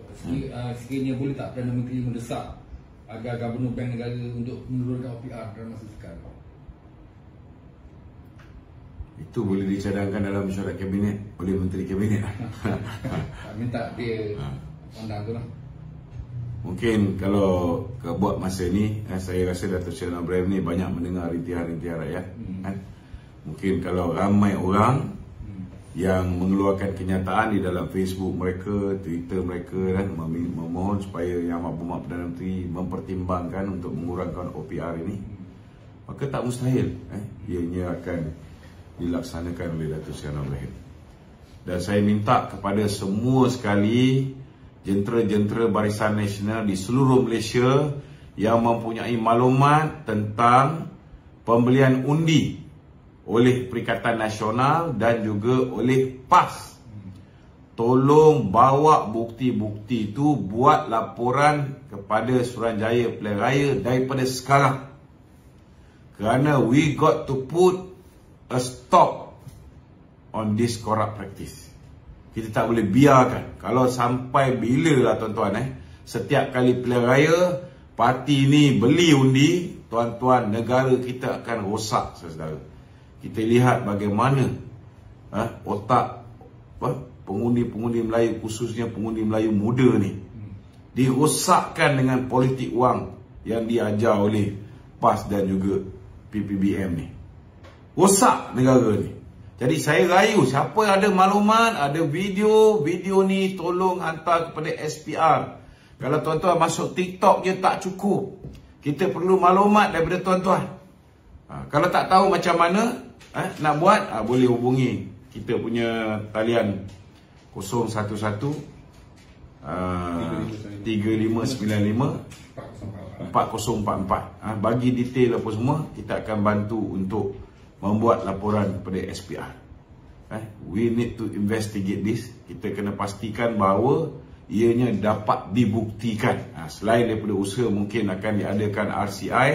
sekiranya boleh tak Perdana Menteri mendesak agar Gubernur Bank Negara untuk menurunkan OPR dalam masa sekarang? Itu boleh dicadangkan dalam mesyuarat kabinet oleh Menteri Kabinet. Minta dia pandang tu lah. Mungkin kalau buat masa ni, saya rasa Dato' Seri Ibrahim ni banyak mendengar rintihan-rintihan rakyat. Mungkin kalau ramai orang yang mengeluarkan kenyataan di dalam Facebook mereka, Twitter mereka dan memohon supaya Yang Amat Berhormat Perdana Menteri mempertimbangkan untuk mengurangkan OPR ini, maka tak mustahil ianya akan dilaksanakan oleh Dato' Seri Ibrahim. Dan saya minta kepada semua sekali jentera-jentera Barisan Nasional di seluruh Malaysia yang mempunyai maklumat tentang pembelian undi oleh Perikatan Nasional dan juga oleh PAS, tolong bawa bukti-bukti itu, buat laporan kepada Suruhanjaya Pilihan Raya daripada sekarang. Kerana we got to put a stop on this corrupt practice. Kita tak boleh biarkan. Kalau sampai bila lah tuan-tuan, setiap kali pilihan raya parti ni beli undi, tuan-tuan, negara kita akan rosak, saudara. Kita lihat bagaimana otak pengundi-pengundi Melayu, khususnya pengundi Melayu muda ni, dirosakkan dengan politik wang yang diajar oleh PAS dan juga PPBM ni. Rosak negara ni. Jadi saya rayu, siapa yang ada maklumat, ada video ni, tolong hantar kepada SPR. Kalau tuan-tuan masuk TikTok je tak cukup. Kita perlu maklumat daripada tuan-tuan. Kalau tak tahu macam mana nak buat, boleh hubungi kita punya talian 011 3595 4044. Bagi detail apa semua, kita akan bantu untuk membuat laporan kepada SPR. We need to investigate this. Kita kena pastikan bahawa ianya dapat dibuktikan. Selain daripada usaha, mungkin akan diadakan RCI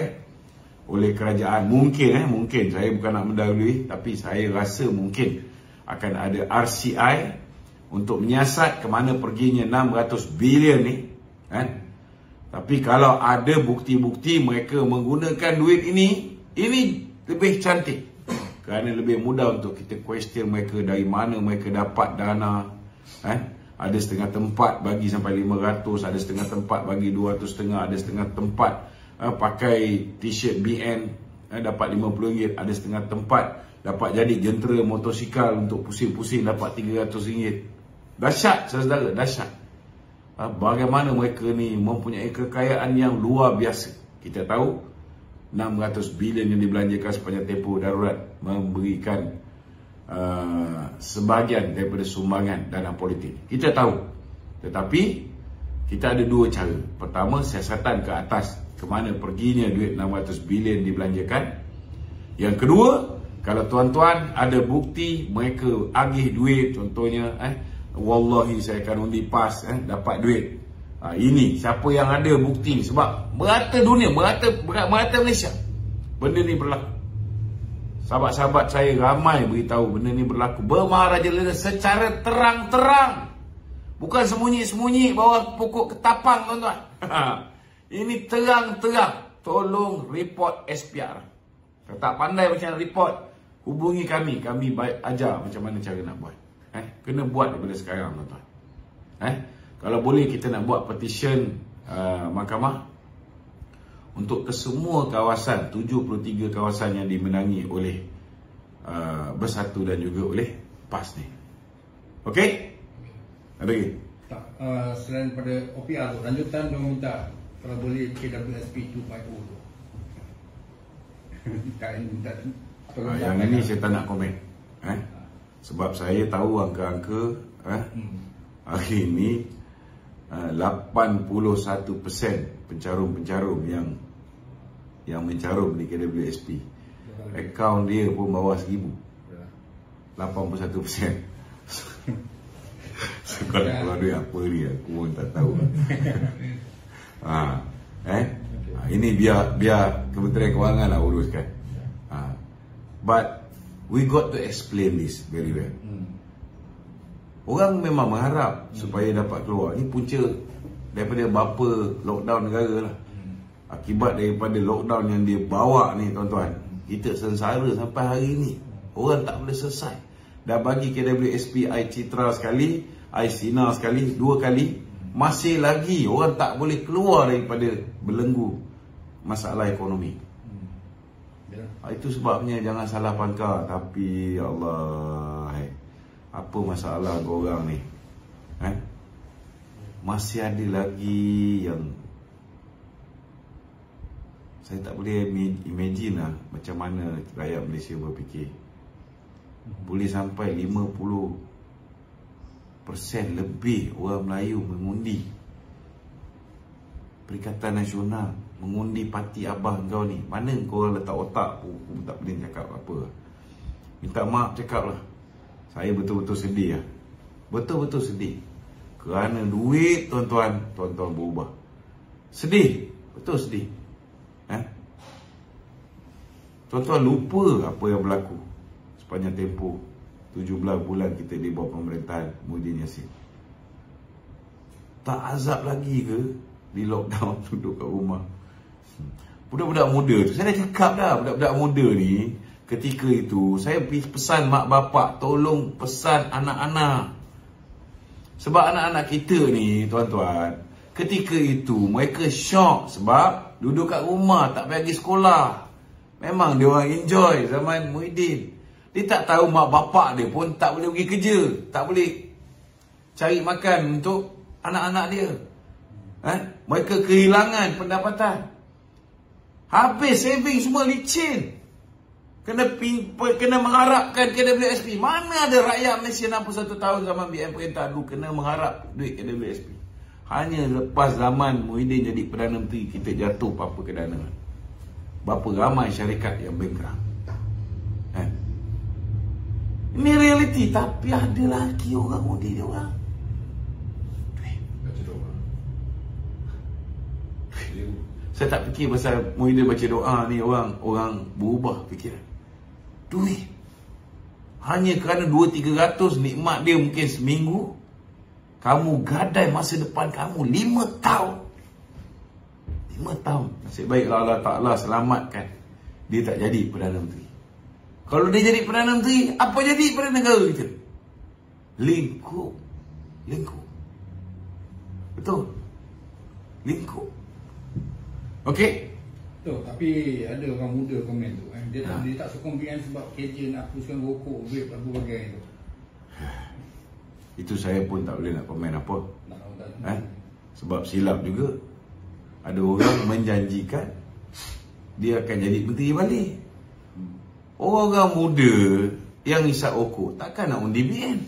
oleh kerajaan. Mungkin saya bukan nak mendahului, tapi saya rasa mungkin akan ada RCI untuk menyiasat ke mana perginya 600 bilion ni. Tapi kalau ada bukti-bukti mereka menggunakan duit ini lebih cantik. Kerana lebih mudah untuk kita question mereka dari mana mereka dapat dana. Ada setengah tempat bagi sampai 500, ada setengah tempat bagi 200.5, ada setengah tempat pakai t-shirt BN dapat RM50, ada setengah tempat dapat jadi jentera motosikal untuk pusing-pusing dapat RM300. Dahsyat, saudara, dahsyat. Bagaimana mereka ni mempunyai kekayaan yang luar biasa. Kita tahu 600 bilion yang dibelanjakan sepanjang tempoh darurat memberikan sebahagian daripada sumbangan dana politik. Kita tahu. Tetapi kita ada dua cara. Pertama, siasatan ke atas, ke mana perginya duit 600 bilion dibelanjakan. Yang kedua, kalau tuan-tuan ada bukti mereka agih duit, contohnya wallahi saya akan undi PAS dapat duit. Ini siapa yang ada bukti ni, sebab merata dunia, merata Malaysia benda ni berlaku. Sahabat-sahabat saya ramai beritahu benda ni berlaku. Bermaharajalela secara terang-terang, bukan sembunyi-sembunyi bawah pokok ketapang, tuan-tuan. Ini terang-terang. Tolong report SPR. Kalau tak pandai macam report, hubungi kami baik ajar macam mana cara nak buat. Kena buat daripada sekarang, tuan-tuan. Kalau boleh kita nak buat petition mahkamah untuk kesemua kawasan, 73 kawasan yang dimenangi oleh Bersatu dan juga oleh PAS ni. Okey? Ada lagi? Tak, selain pada OPR tu, lanjutan dia minta kalau boleh KWSP 2.0 tu. Yang ini saya tak nak komen. Sebab saya tahu angka-angka hari ini 81% pencarum-pencarum yang mencarum di KWSP. Akaun dia pun bawah 1000. 81%. Kalau duit apa dia, aku pun tak tahu. Ini biar Kementerian Kewangan lah uruskan. But we got to explain this very well. Orang memang mengharap supaya dapat keluar. Ini punca daripada berapa lockdown negara lah. Akibat daripada lockdown yang dia bawa ni, tuan-tuan, kita sengsara sampai hari ni. Orang tak boleh selesai. Dah bagi KWSP I Citra sekali, I Sinar sekali, 2 kali. Masih lagi orang tak boleh keluar daripada belenggu masalah ekonomi. Itu sebabnya jangan salah pangkal. Tapi ya Allah, apa masalah korang ni? Masih ada lagi yang saya tak boleh imagine lah macam mana rakyat Malaysia berfikir. Boleh sampai 50% lebih orang Melayu mengundi Perikatan Nasional, mengundi parti abah kau ni. Mana kau letak otak? Aku tak boleh cakap apa. Minta maaf cakap lah. Saya betul-betul sedih lah. Betul-betul sedih. Kerana duit, tuan-tuan berubah. Sedih. Betul sedih. Tuan-tuan lupa apa yang berlaku sepanjang tempoh 17 bulan kita di bawah pemerintahan Muhyiddin Yassin. Tak azab lagi ke di lockdown duduk kat rumah? Budak-budak muda tu, saya dah cakap dah, budak-budak muda ni ketika itu saya pesan mak bapak tolong pesan anak-anak. Sebab anak-anak kita ni, tuan-tuan, ketika itu mereka syok sebab duduk kat rumah tak pergi sekolah. Memang dia orang enjoy zaman Muhyiddin. Dia tak tahu mak bapak dia pun tak boleh pergi kerja, tak boleh cari makan untuk anak-anak dia. Mereka kehilangan pendapatan. Habis saving semua licin. Kena mengharapkan KWSP. Mana ada rakyat Malaysia 61 tahun zaman BN perintah dulu kena mengharap duit KWSP. Hanya lepas zaman Muhyiddin jadi Perdana Menteri kita jatuh apa-apa ke dana. Berapa ramai syarikat yang bankrupt. Ini realiti. Tapi ada lagi orang mudi dia orang. Baca doa. Saya tak fikir pasal Muhyiddin baca doa ni orang berubah fikiran. Duit. Hanya kerana 200-300 nikmat dia mungkin seminggu. Kamu gadai masa depan kamu 5 tahun. 5 tahun. Nasib baiklah Allah Ta'ala selamatkan dia tak jadi Perdana Menteri. Kalau dia jadi Perdana Menteri, apa jadi pada negara kita? Lingkup. Betul? Lingkup. Okey? Betul, tapi ada orang muda komen tu. Dia tak sokong BN sebab KJ nak hapuskan rokok, vape, apa bagai tu. Itu saya pun tak boleh nak komen apa. Sebab silap juga. Ada orang menjanjikan dia akan jadi menteri balik. Orang-orang muda yang isap rokok takkan nak undi BN.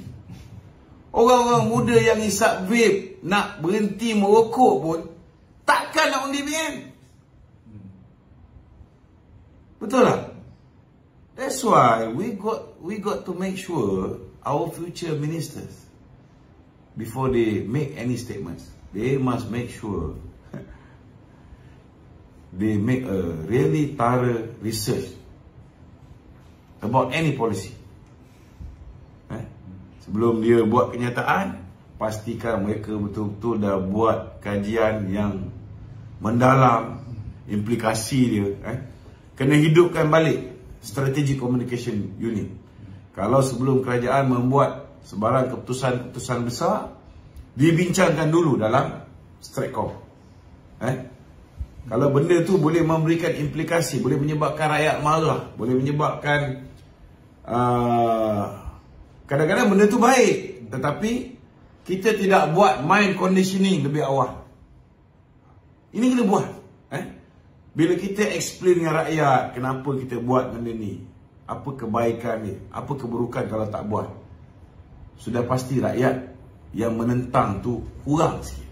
Orang-orang muda yang isap vape nak berhenti merokok pun takkan nak undi BN. Betul tak? That's why we got to make sure our future ministers, before they make any statements, they must make sure they make a really thorough research about any policy. Sebelum dia buat kenyataan, pastikan mereka betul-betul dah buat kajian yang mendalam implikasi dia. Kena hidupkan balik Strategic Communication Unit. Kalau sebelum kerajaan membuat sebarang keputusan-keputusan besar, dibincangkan dulu dalam Stratcom. Kalau benda tu boleh memberikan implikasi, boleh menyebabkan rakyat marah, boleh menyebabkan kadang-kadang benda tu baik, tetapi kita tidak buat mind conditioning lebih awal. Ini kena buat. Bila kita explain dengan rakyat kenapa kita buat benda ni, apa kebaikan ni, apa keburukan kalau tak buat, sudah pasti rakyat yang menentang tu kurang sikit.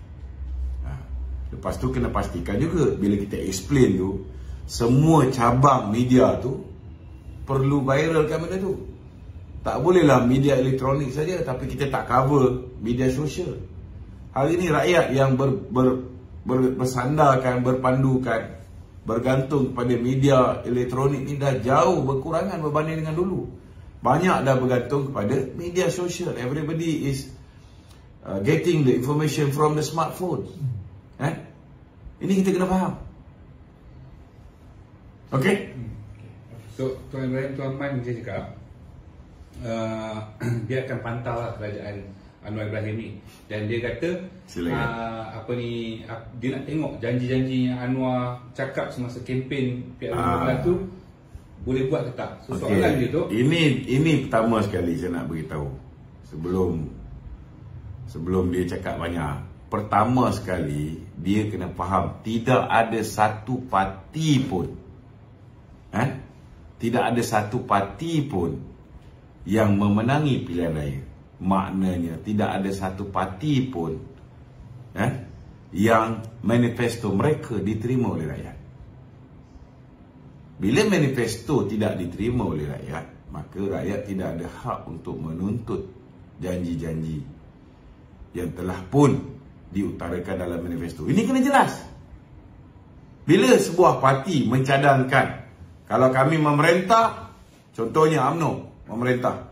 Lepas tu kena pastikan juga bila kita explain tu, semua cabang media tu perlu viralkan benda tu. Tak bolehlah media elektronik saja tapi kita tak cover media sosial. Hari ni rakyat yang bersandarkan, berpandukan, bergantung kepada media elektronik ni dah jauh berkurangan berbanding dengan dulu. Banyak dah bergantung kepada media sosial. Everybody is getting the information from the smartphone. Ini kita kena faham. Okay? So, Tuan Ibrahim, Tuan Man dia cakap dia akan pantau lah kerajaan Anwar Ibrahim ni. Dan dia kata dia nak tengok janji-janji yang Anwar cakap semasa kempen pihak 2019 tu boleh buat ke tak. So, soalan dia tu, ini pertama sekali saya nak beritahu sebelum dia cakap banyak. Pertama sekali dia kena faham tidak ada satu parti pun tidak ada satu parti pun yang memenangi pilihan raya. Maknanya tidak ada satu parti pun yang manifesto mereka diterima oleh rakyat. Bila manifesto tidak diterima oleh rakyat, maka rakyat tidak ada hak untuk menuntut janji-janji yang telah pun diutarakan dalam manifesto. Ini kena jelas. Bila sebuah parti mencadangkan, kalau kami memerintah, contohnya UMNO memerintah,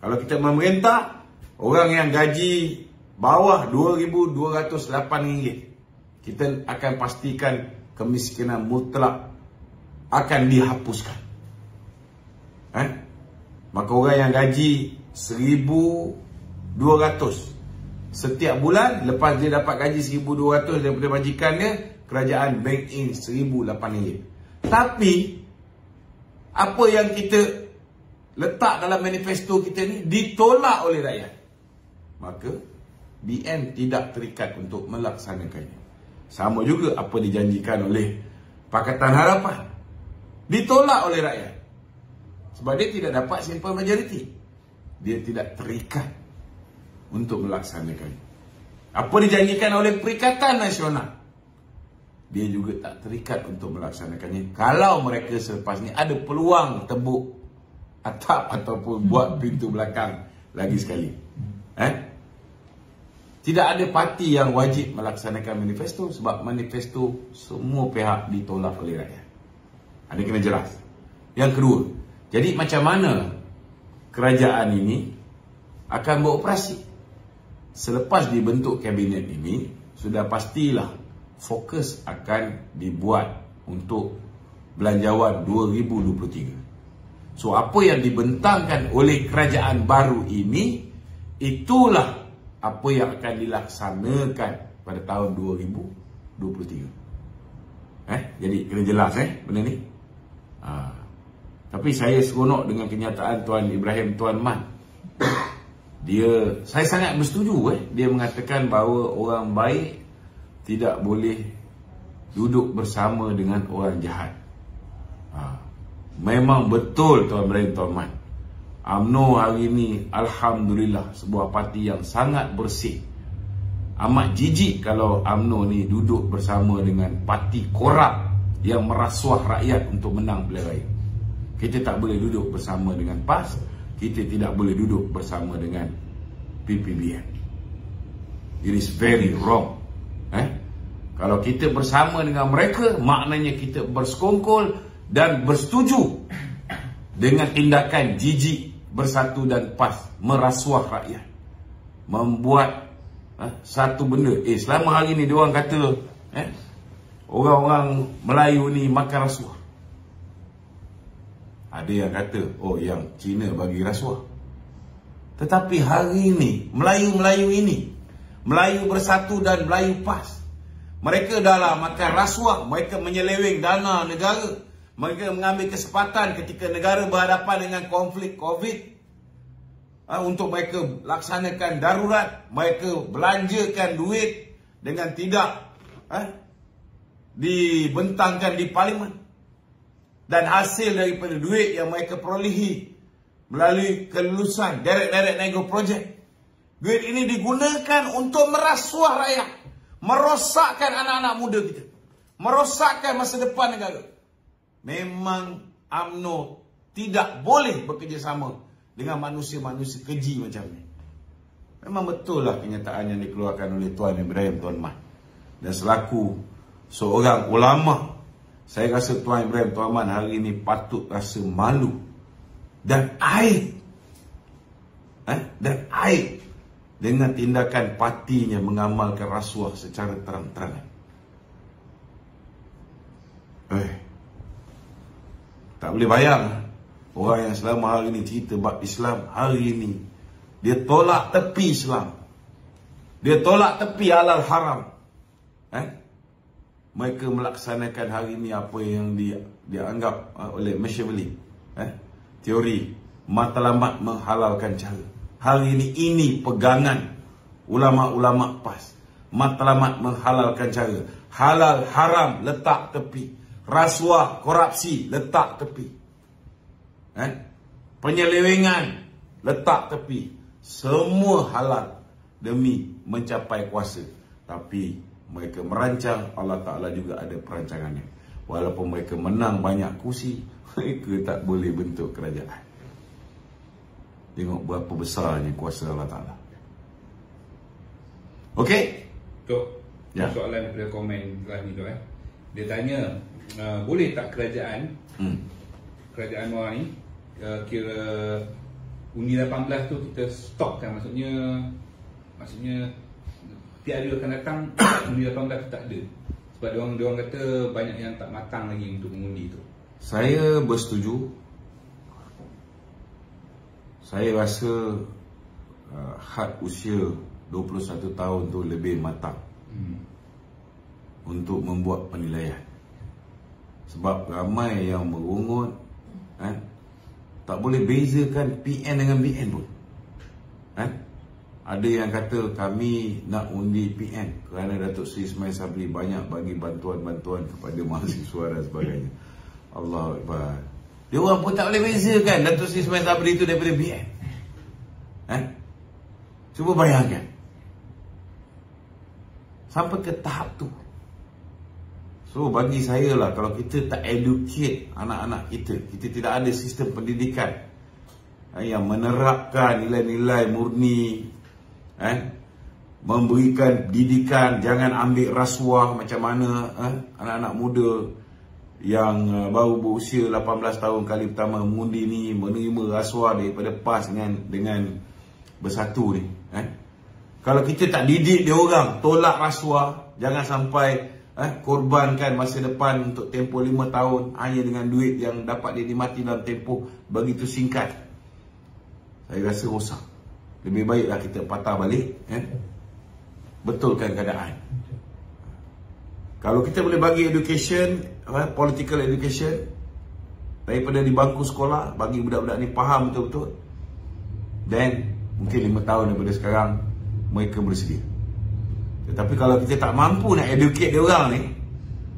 kalau kita memerintah, orang yang gaji bawah RM2,208, kita akan pastikan kemiskinan mutlak akan dihapuskan. Maka orang yang gaji RM1,200 setiap bulan, lepas dia dapat gaji RM1,200 daripada majikan dia, kerajaan bank in RM1,008. Tapi apa yang kita letak dalam manifesto kita ni ditolak oleh rakyat, maka BN tidak terikat untuk melaksanakannya. Sama juga apa dijanjikan oleh Pakatan Harapan, ditolak oleh rakyat sebab dia tidak dapat simple majority. Dia tidak terikat untuk melaksanakannya. Apa dijanjikan oleh Perikatan Nasional, dia juga tak terikat untuk melaksanakannya. Kalau mereka selepas ni ada peluang tebuk atap ataupun buat pintu belakang lagi sekali. Tidak ada parti yang wajib melaksanakan manifesto sebab manifesto semua pihak ditolak oleh rakyat. Ada kena jelas. Yang kedua, jadi macam mana kerajaan ini akan beroperasi? Selepas dibentuk kabinet ini, sudah pastilah fokus akan dibuat untuk belanjawan 2023. So, apa yang dibentangkan oleh kerajaan baru ini, itulah apa yang akan dilaksanakan pada tahun 2023. Jadi, kena jelas benda ni. Tapi saya seronok dengan kenyataan Tuan Ibrahim, Tuan Man. Saya sangat bersetuju. Dia mengatakan bahawa orang baik tidak boleh duduk bersama dengan orang jahat. Memang betul Tuan Ibrahim, Tuan Man. UMNO hari ini alhamdulillah sebuah parti yang sangat bersih. Amat jijik kalau UMNO ni duduk bersama dengan parti korup yang merasuah rakyat untuk menang pilihan raya. Kita tak boleh duduk bersama dengan PAS, kita tidak boleh duduk bersama dengan PPBN. It is very wrong. Kalau kita bersama dengan mereka, maknanya kita bersekongkol dan bersetuju dengan tindakan jijik Bersatu dan PAS merasuah rakyat, membuat satu benda. Selama hari ni diorang kata orang-orang Melayu ni makan rasuah. Ada yang kata, oh yang Cina bagi rasuah. Tetapi hari ini, Melayu-Melayu ini, Melayu Bersatu dan Melayu PAS, mereka dalam makan rasuah, mereka menyeleweng dana negara, mereka mengambil kesempatan ketika negara berhadapan dengan konflik COVID untuk mereka laksanakan darurat, mereka belanjakan duit dengan tidak dibentangkan di parlimen. Dan hasil daripada duit yang mereka perolehi melalui kelulusan direct nego project, duit ini digunakan untuk merasuah rakyat, merosakkan anak-anak muda kita, merosakkan masa depan negara. Memang UMNO tidak boleh bekerjasama dengan manusia-manusia keji macam ni. Memang betul lah kenyataan yang dikeluarkan oleh Tuan Ibrahim Tuan Mat. Dan selaku seorang ulama, saya rasa Tuan Ibrahim Tuan Mat hari ini patut rasa malu dan aib. Dan aib dengan tindakan partinya mengamalkan rasuah secara terang-terangan. Tak boleh bayang orang yang selama hari ini cerita bab Islam, hari ini dia tolak tepi Islam, dia tolak tepi halal haram. Mereka melaksanakan hari ini apa yang dianggap oleh Machiavelli, teori matlamat menghalalkan cara. Hari ini pegangan ulama-ulama PAS, matlamat menghalalkan cara. Halal haram letak tepi, rasuah korupsi letak tepi, penyelewengan letak tepi. Semua halal demi mencapai kuasa. Tapi mereka merancang, Allah Ta'ala juga ada perancangannya. Walaupun mereka menang banyak kursi, mereka tak boleh bentuk kerajaan. Tengok berapa besarnya kuasa Allah Ta'ala. Okey? Tok, soalan daripada komen kelas ni, Tok. Dia tanya, boleh tak kerajaan luar ni, kira undi 18 tu kita stop kan, maksudnya tiada akan datang undi 18 tu tak ada. Sebab diorang kata banyak yang tak matang lagi untuk mengundi tu. Saya bersetuju. Saya rasa had usia 21 tahun tu lebih matang untuk membuat penilaian. Sebab ramai yang merungut, tak boleh bezakan PN dengan BN pun. Ada yang kata kami nak undi PN kerana Datuk Seri Ismail Sabri banyak bagi bantuan-bantuan kepada mahasiswa dan sebagainya. Allah Akbar. Dia orang pun tak boleh bezakan Datuk Seri Ismail Sabri itu daripada BN. Cuba bayangkan sampai ke tahap tu. So bagi saya lah, kalau kita tak educate anak-anak kita, kita tidak ada sistem pendidikan yang menerapkan nilai-nilai murni, memberikan didikan, jangan ambil rasuah macam mana anak-anak muda yang baru berusia 18 tahun kali pertama mengundi ni menerima rasuah daripada PAS dengan Bersatu ni. Kalau kita tak didik dia orang tolak rasuah, jangan sampai korbankan masa depan untuk tempoh 5 tahun hanya dengan duit yang dapat dinikmati dalam tempoh begitu singkat, saya rasa rosak. Lebih baiklah kita patah balik, betulkan keadaan. Kalau kita boleh bagi education, political education daripada di bangku sekolah, bagi budak-budak ni faham betul-betul, then mungkin 5 tahun daripada sekarang mereka bersedia. Tetapi kalau kita tak mampu nak educate dia orang ni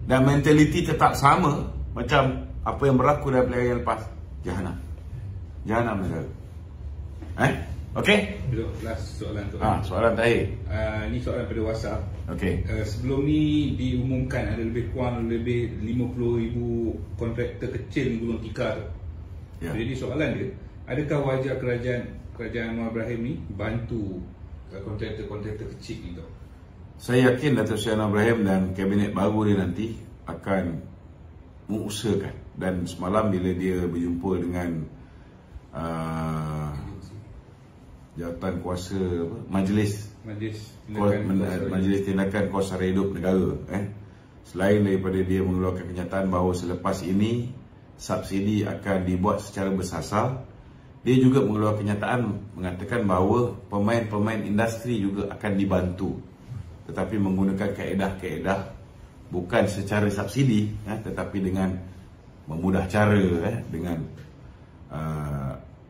dan mentaliti tetap sama macam apa yang berlaku dalam pilihan yang lepas, Jahanam negara. Okey? Last soalan tu. Soalan terakhir. Ni soalan pada WhatsApp. Okey. Sebelum ni diumumkan ada lebih 50,000 kontraktor kecil yang gulung tikar tu. Ya. Jadi soalan dia, adakah wajar kerajaan Anwar Ibrahim ni bantu kontraktor kecil ni tu? Saya yakin Datuk Seri Anwar Ibrahim dan kabinet baru dia nanti akan mengusahakan. Dan semalam bila dia berjumpa dengan jawatan kuasa Majlis Tindakan Kuasa Hidup Negara, selain daripada dia mengeluarkan kenyataan bahawa selepas ini subsidi akan dibuat secara bersasar, dia juga mengeluarkan kenyataan mengatakan bahawa pemain-pemain industri juga akan dibantu, tetapi menggunakan kaedah-kaedah bukan secara subsidi, tetapi dengan memudah cara, dengan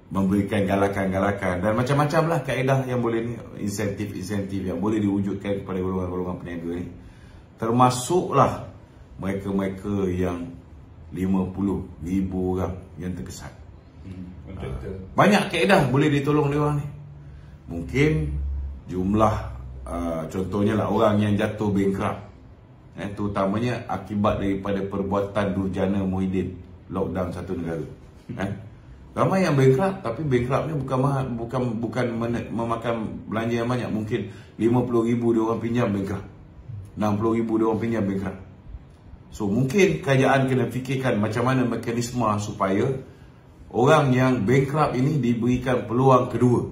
memberikan galakan-galakan dan macam-macam lah kaedah yang boleh ni, insentif-insentif yang boleh diwujudkan kepada golongan-golongan peniaga ni, termasuklah mereka-mereka yang 50,000 orang yang terkesan. Banyak kaedah boleh ditolong dia orang ni. Mungkin jumlah contohnya lah orang yang jatuh bankrupt, terutamanya akibat daripada perbuatan durjana Muhyiddin lockdown satu negara. Ramai yang bankrupt, tapi bankrupt ni bukan memakan belanja yang banyak. Mungkin 50,000 dia orang pinjam bankrupt, 60,000 dia orang pinjam bankrupt. So mungkin kerajaan kena fikirkan macam mana mekanisme supaya orang yang bankrupt ini diberikan peluang kedua.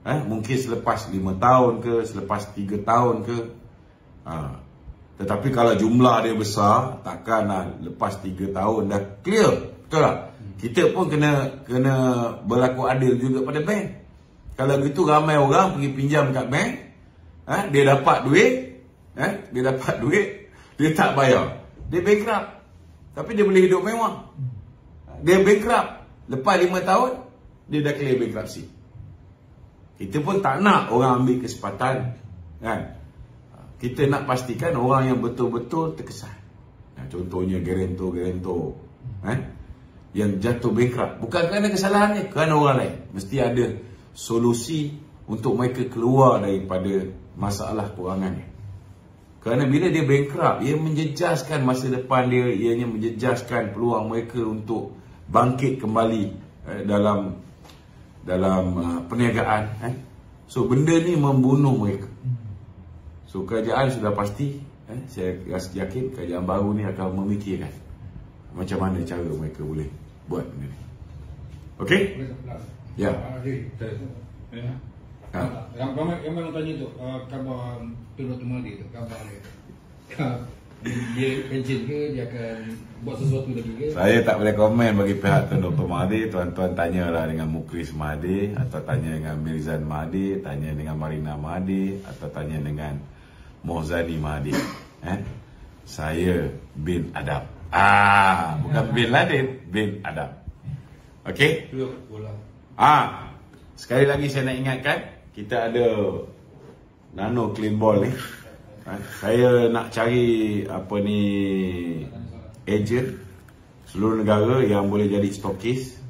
Mungkin selepas 5 tahun ke, selepas 3 tahun ke. Tetapi kalau jumlah dia besar, takkan lepas 3 tahun dah clear. Betul tak? Kita pun kena berlaku adil juga pada bank. Kalau gitu ramai orang pergi pinjam kat bank, dia dapat duit, dia tak bayar. Dia bankrupt. Tapi dia boleh hidup mewah. Dia bankrupt. Lepas 5 tahun, dia dah clear bankruptcy. Kita pun tak nak orang ambil kesempatan, kan? Kita nak pastikan orang yang betul-betul terkesan. Contohnya guarantor, yang jatuh bankrupt. Bukan kerana kesalahannya, kerana orang lain. Mesti ada solusi untuk mereka keluar daripada masalah kewangannya. Kerana bila dia bankrupt, ia menjejaskan masa depan dia, ianya menjejaskan peluang mereka untuk bangkit kembali dalam perniagaan. So benda ni membunuh mereka. So kerajaan sudah pasti, saya yakin kerajaan baru ni akan memikirkan macam mana cara mereka boleh buat benda ni. Okey? Ya. Yang memang tanya tu, khabar Tun Dr. Mahathir tu, khabar dia pension ke, dia akan buat sesuatu lagi ke? Saya tak boleh komen bagi pihak Tun Dr. Mahathir. Tuan-tuan tanyalah dengan Mukris Mahathir, atau tanya dengan Mirzan Mahathir, tanya dengan Marina Mahathir, atau tanya dengan Mohzani Mahathir. Saya bin Adab. Bukan bin Laden, bin Adab. Okey? Sekali lagi saya nak ingatkan, kita ada nano clean ball ni. Saya nak cari agent seluruh negara yang boleh jadi stokis.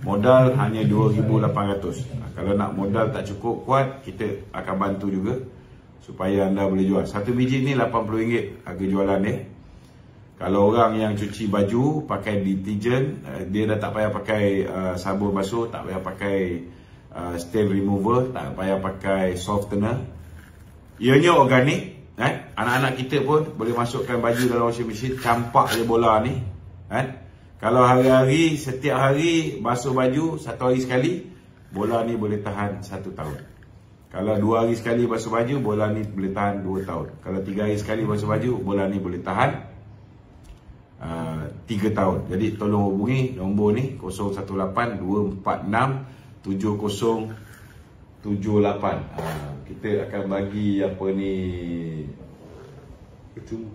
Modal hanya 2,800. Kalau nak modal tak cukup kuat, kita akan bantu juga supaya anda boleh jual. Satu biji ni RM80 harga jualan dia. Kalau orang yang cuci baju pakai deterjen, dia dah tak payah pakai sabun basuh, tak payah pakai stain remover, tak payah pakai softener. Ianya organik. Anak-anak kita pun boleh masukkan baju dalam washing machine, campak je bola ni. Kalau hari-hari, setiap hari basuh baju 1 hari sekali, bola ni boleh tahan 1 tahun. Kalau 2 hari sekali basuh baju, bola ni boleh tahan 2 tahun. Kalau 3 hari sekali basuh baju, bola ni boleh tahan 3 tahun. Jadi tolong hubungi nombor ni 018-246-7078. Kita akan bagi percuma.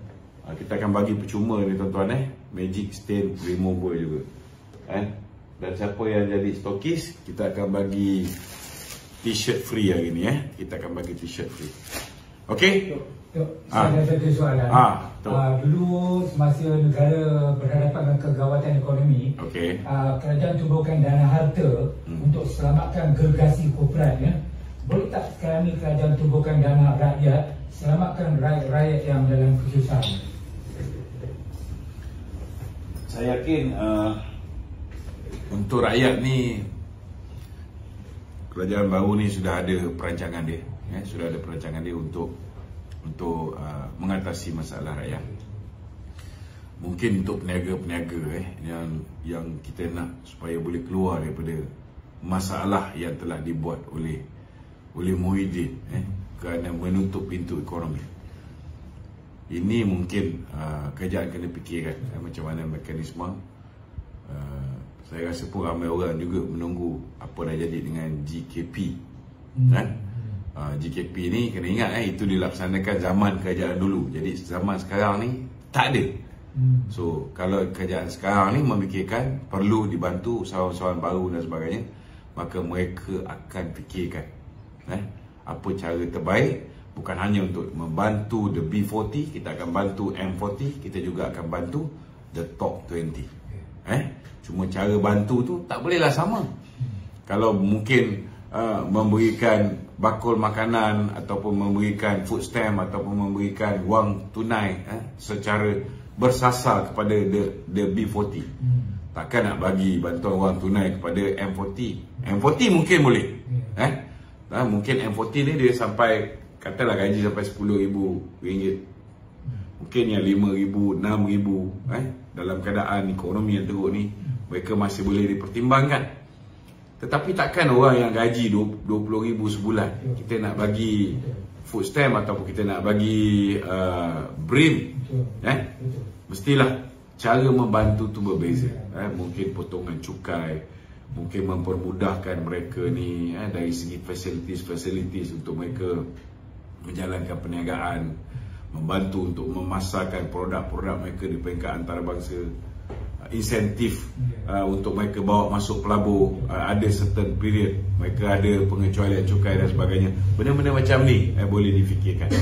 Kita akan bagi percuma ni tuan-tuan, magic stain remover juga. Dan siapa yang jadi stokis, kita akan bagi t-shirt free hari ni. Kita akan bagi t-shirt free. Okey? Saya ada satu soalan. Dulu semasa negara berhadapan dengan kegawatan ekonomi, kerajaan tubuhkan dana harta untuk selamatkan gergasi korporat. Boleh tak sekarang ni kerajaan tubuhkan dana rakyat, selamatkan rakyat yang dalam kesusahan? Saya yakin untuk rakyat ni, kerajaan baru ni sudah ada perancangan dia. Sudah ada perancangan dia untuk mengatasi masalah rakyat. Mungkin untuk peniaga-peniaga yang kita nak supaya boleh keluar daripada masalah yang telah dibuat oleh Muhyiddin kerana menutup pintu ekonomi. Ini mungkin kerajaan kena fikirkan macam mana mekanisme. Saya rasa pun ramai orang juga menunggu apa dah jadi dengan GKP. GKP ni kena ingat itu dilaksanakan zaman kerajaan dulu. Jadi zaman sekarang ni tak ada. So kalau kerajaan sekarang ni memikirkan perlu dibantu usahawan-usahawan baru dan sebagainya, maka mereka akan fikirkan apa cara terbaik. Bukan hanya untuk membantu the B40, kita akan bantu M40, kita juga akan bantu the top 20. Cuma cara bantu tu tak bolehlah sama. Kalau mungkin memberikan bakul makanan ataupun memberikan food stamp ataupun memberikan wang tunai secara bersasar kepada the B40. Takkan nak bagi bantuan wang tunai kepada M40. M40 mungkin boleh. Mungkin M40 ni dia sampai, katalah gaji sampai RM10,000. Mungkin yang RM5,000, RM6,000 dalam keadaan ekonomi yang teruk ni, mereka masih boleh dipertimbangkan. Tetapi takkan orang yang gaji RM20,000 sebulan kita nak bagi food stamp ataupun kita nak bagi BRIM. Mestilah cara membantu tu berbeza. Mungkin potongan cukai, mungkin mempermudahkan mereka ni dari segi facilities untuk mereka menjalankan perniagaan, membantu untuk memasarkan produk-produk mereka di peringkat antarabangsa, insentif untuk mereka bawa masuk pelabur, ada certain period, mereka ada pengecualian cukai dan sebagainya. Benda-benda macam ni boleh difikirkan.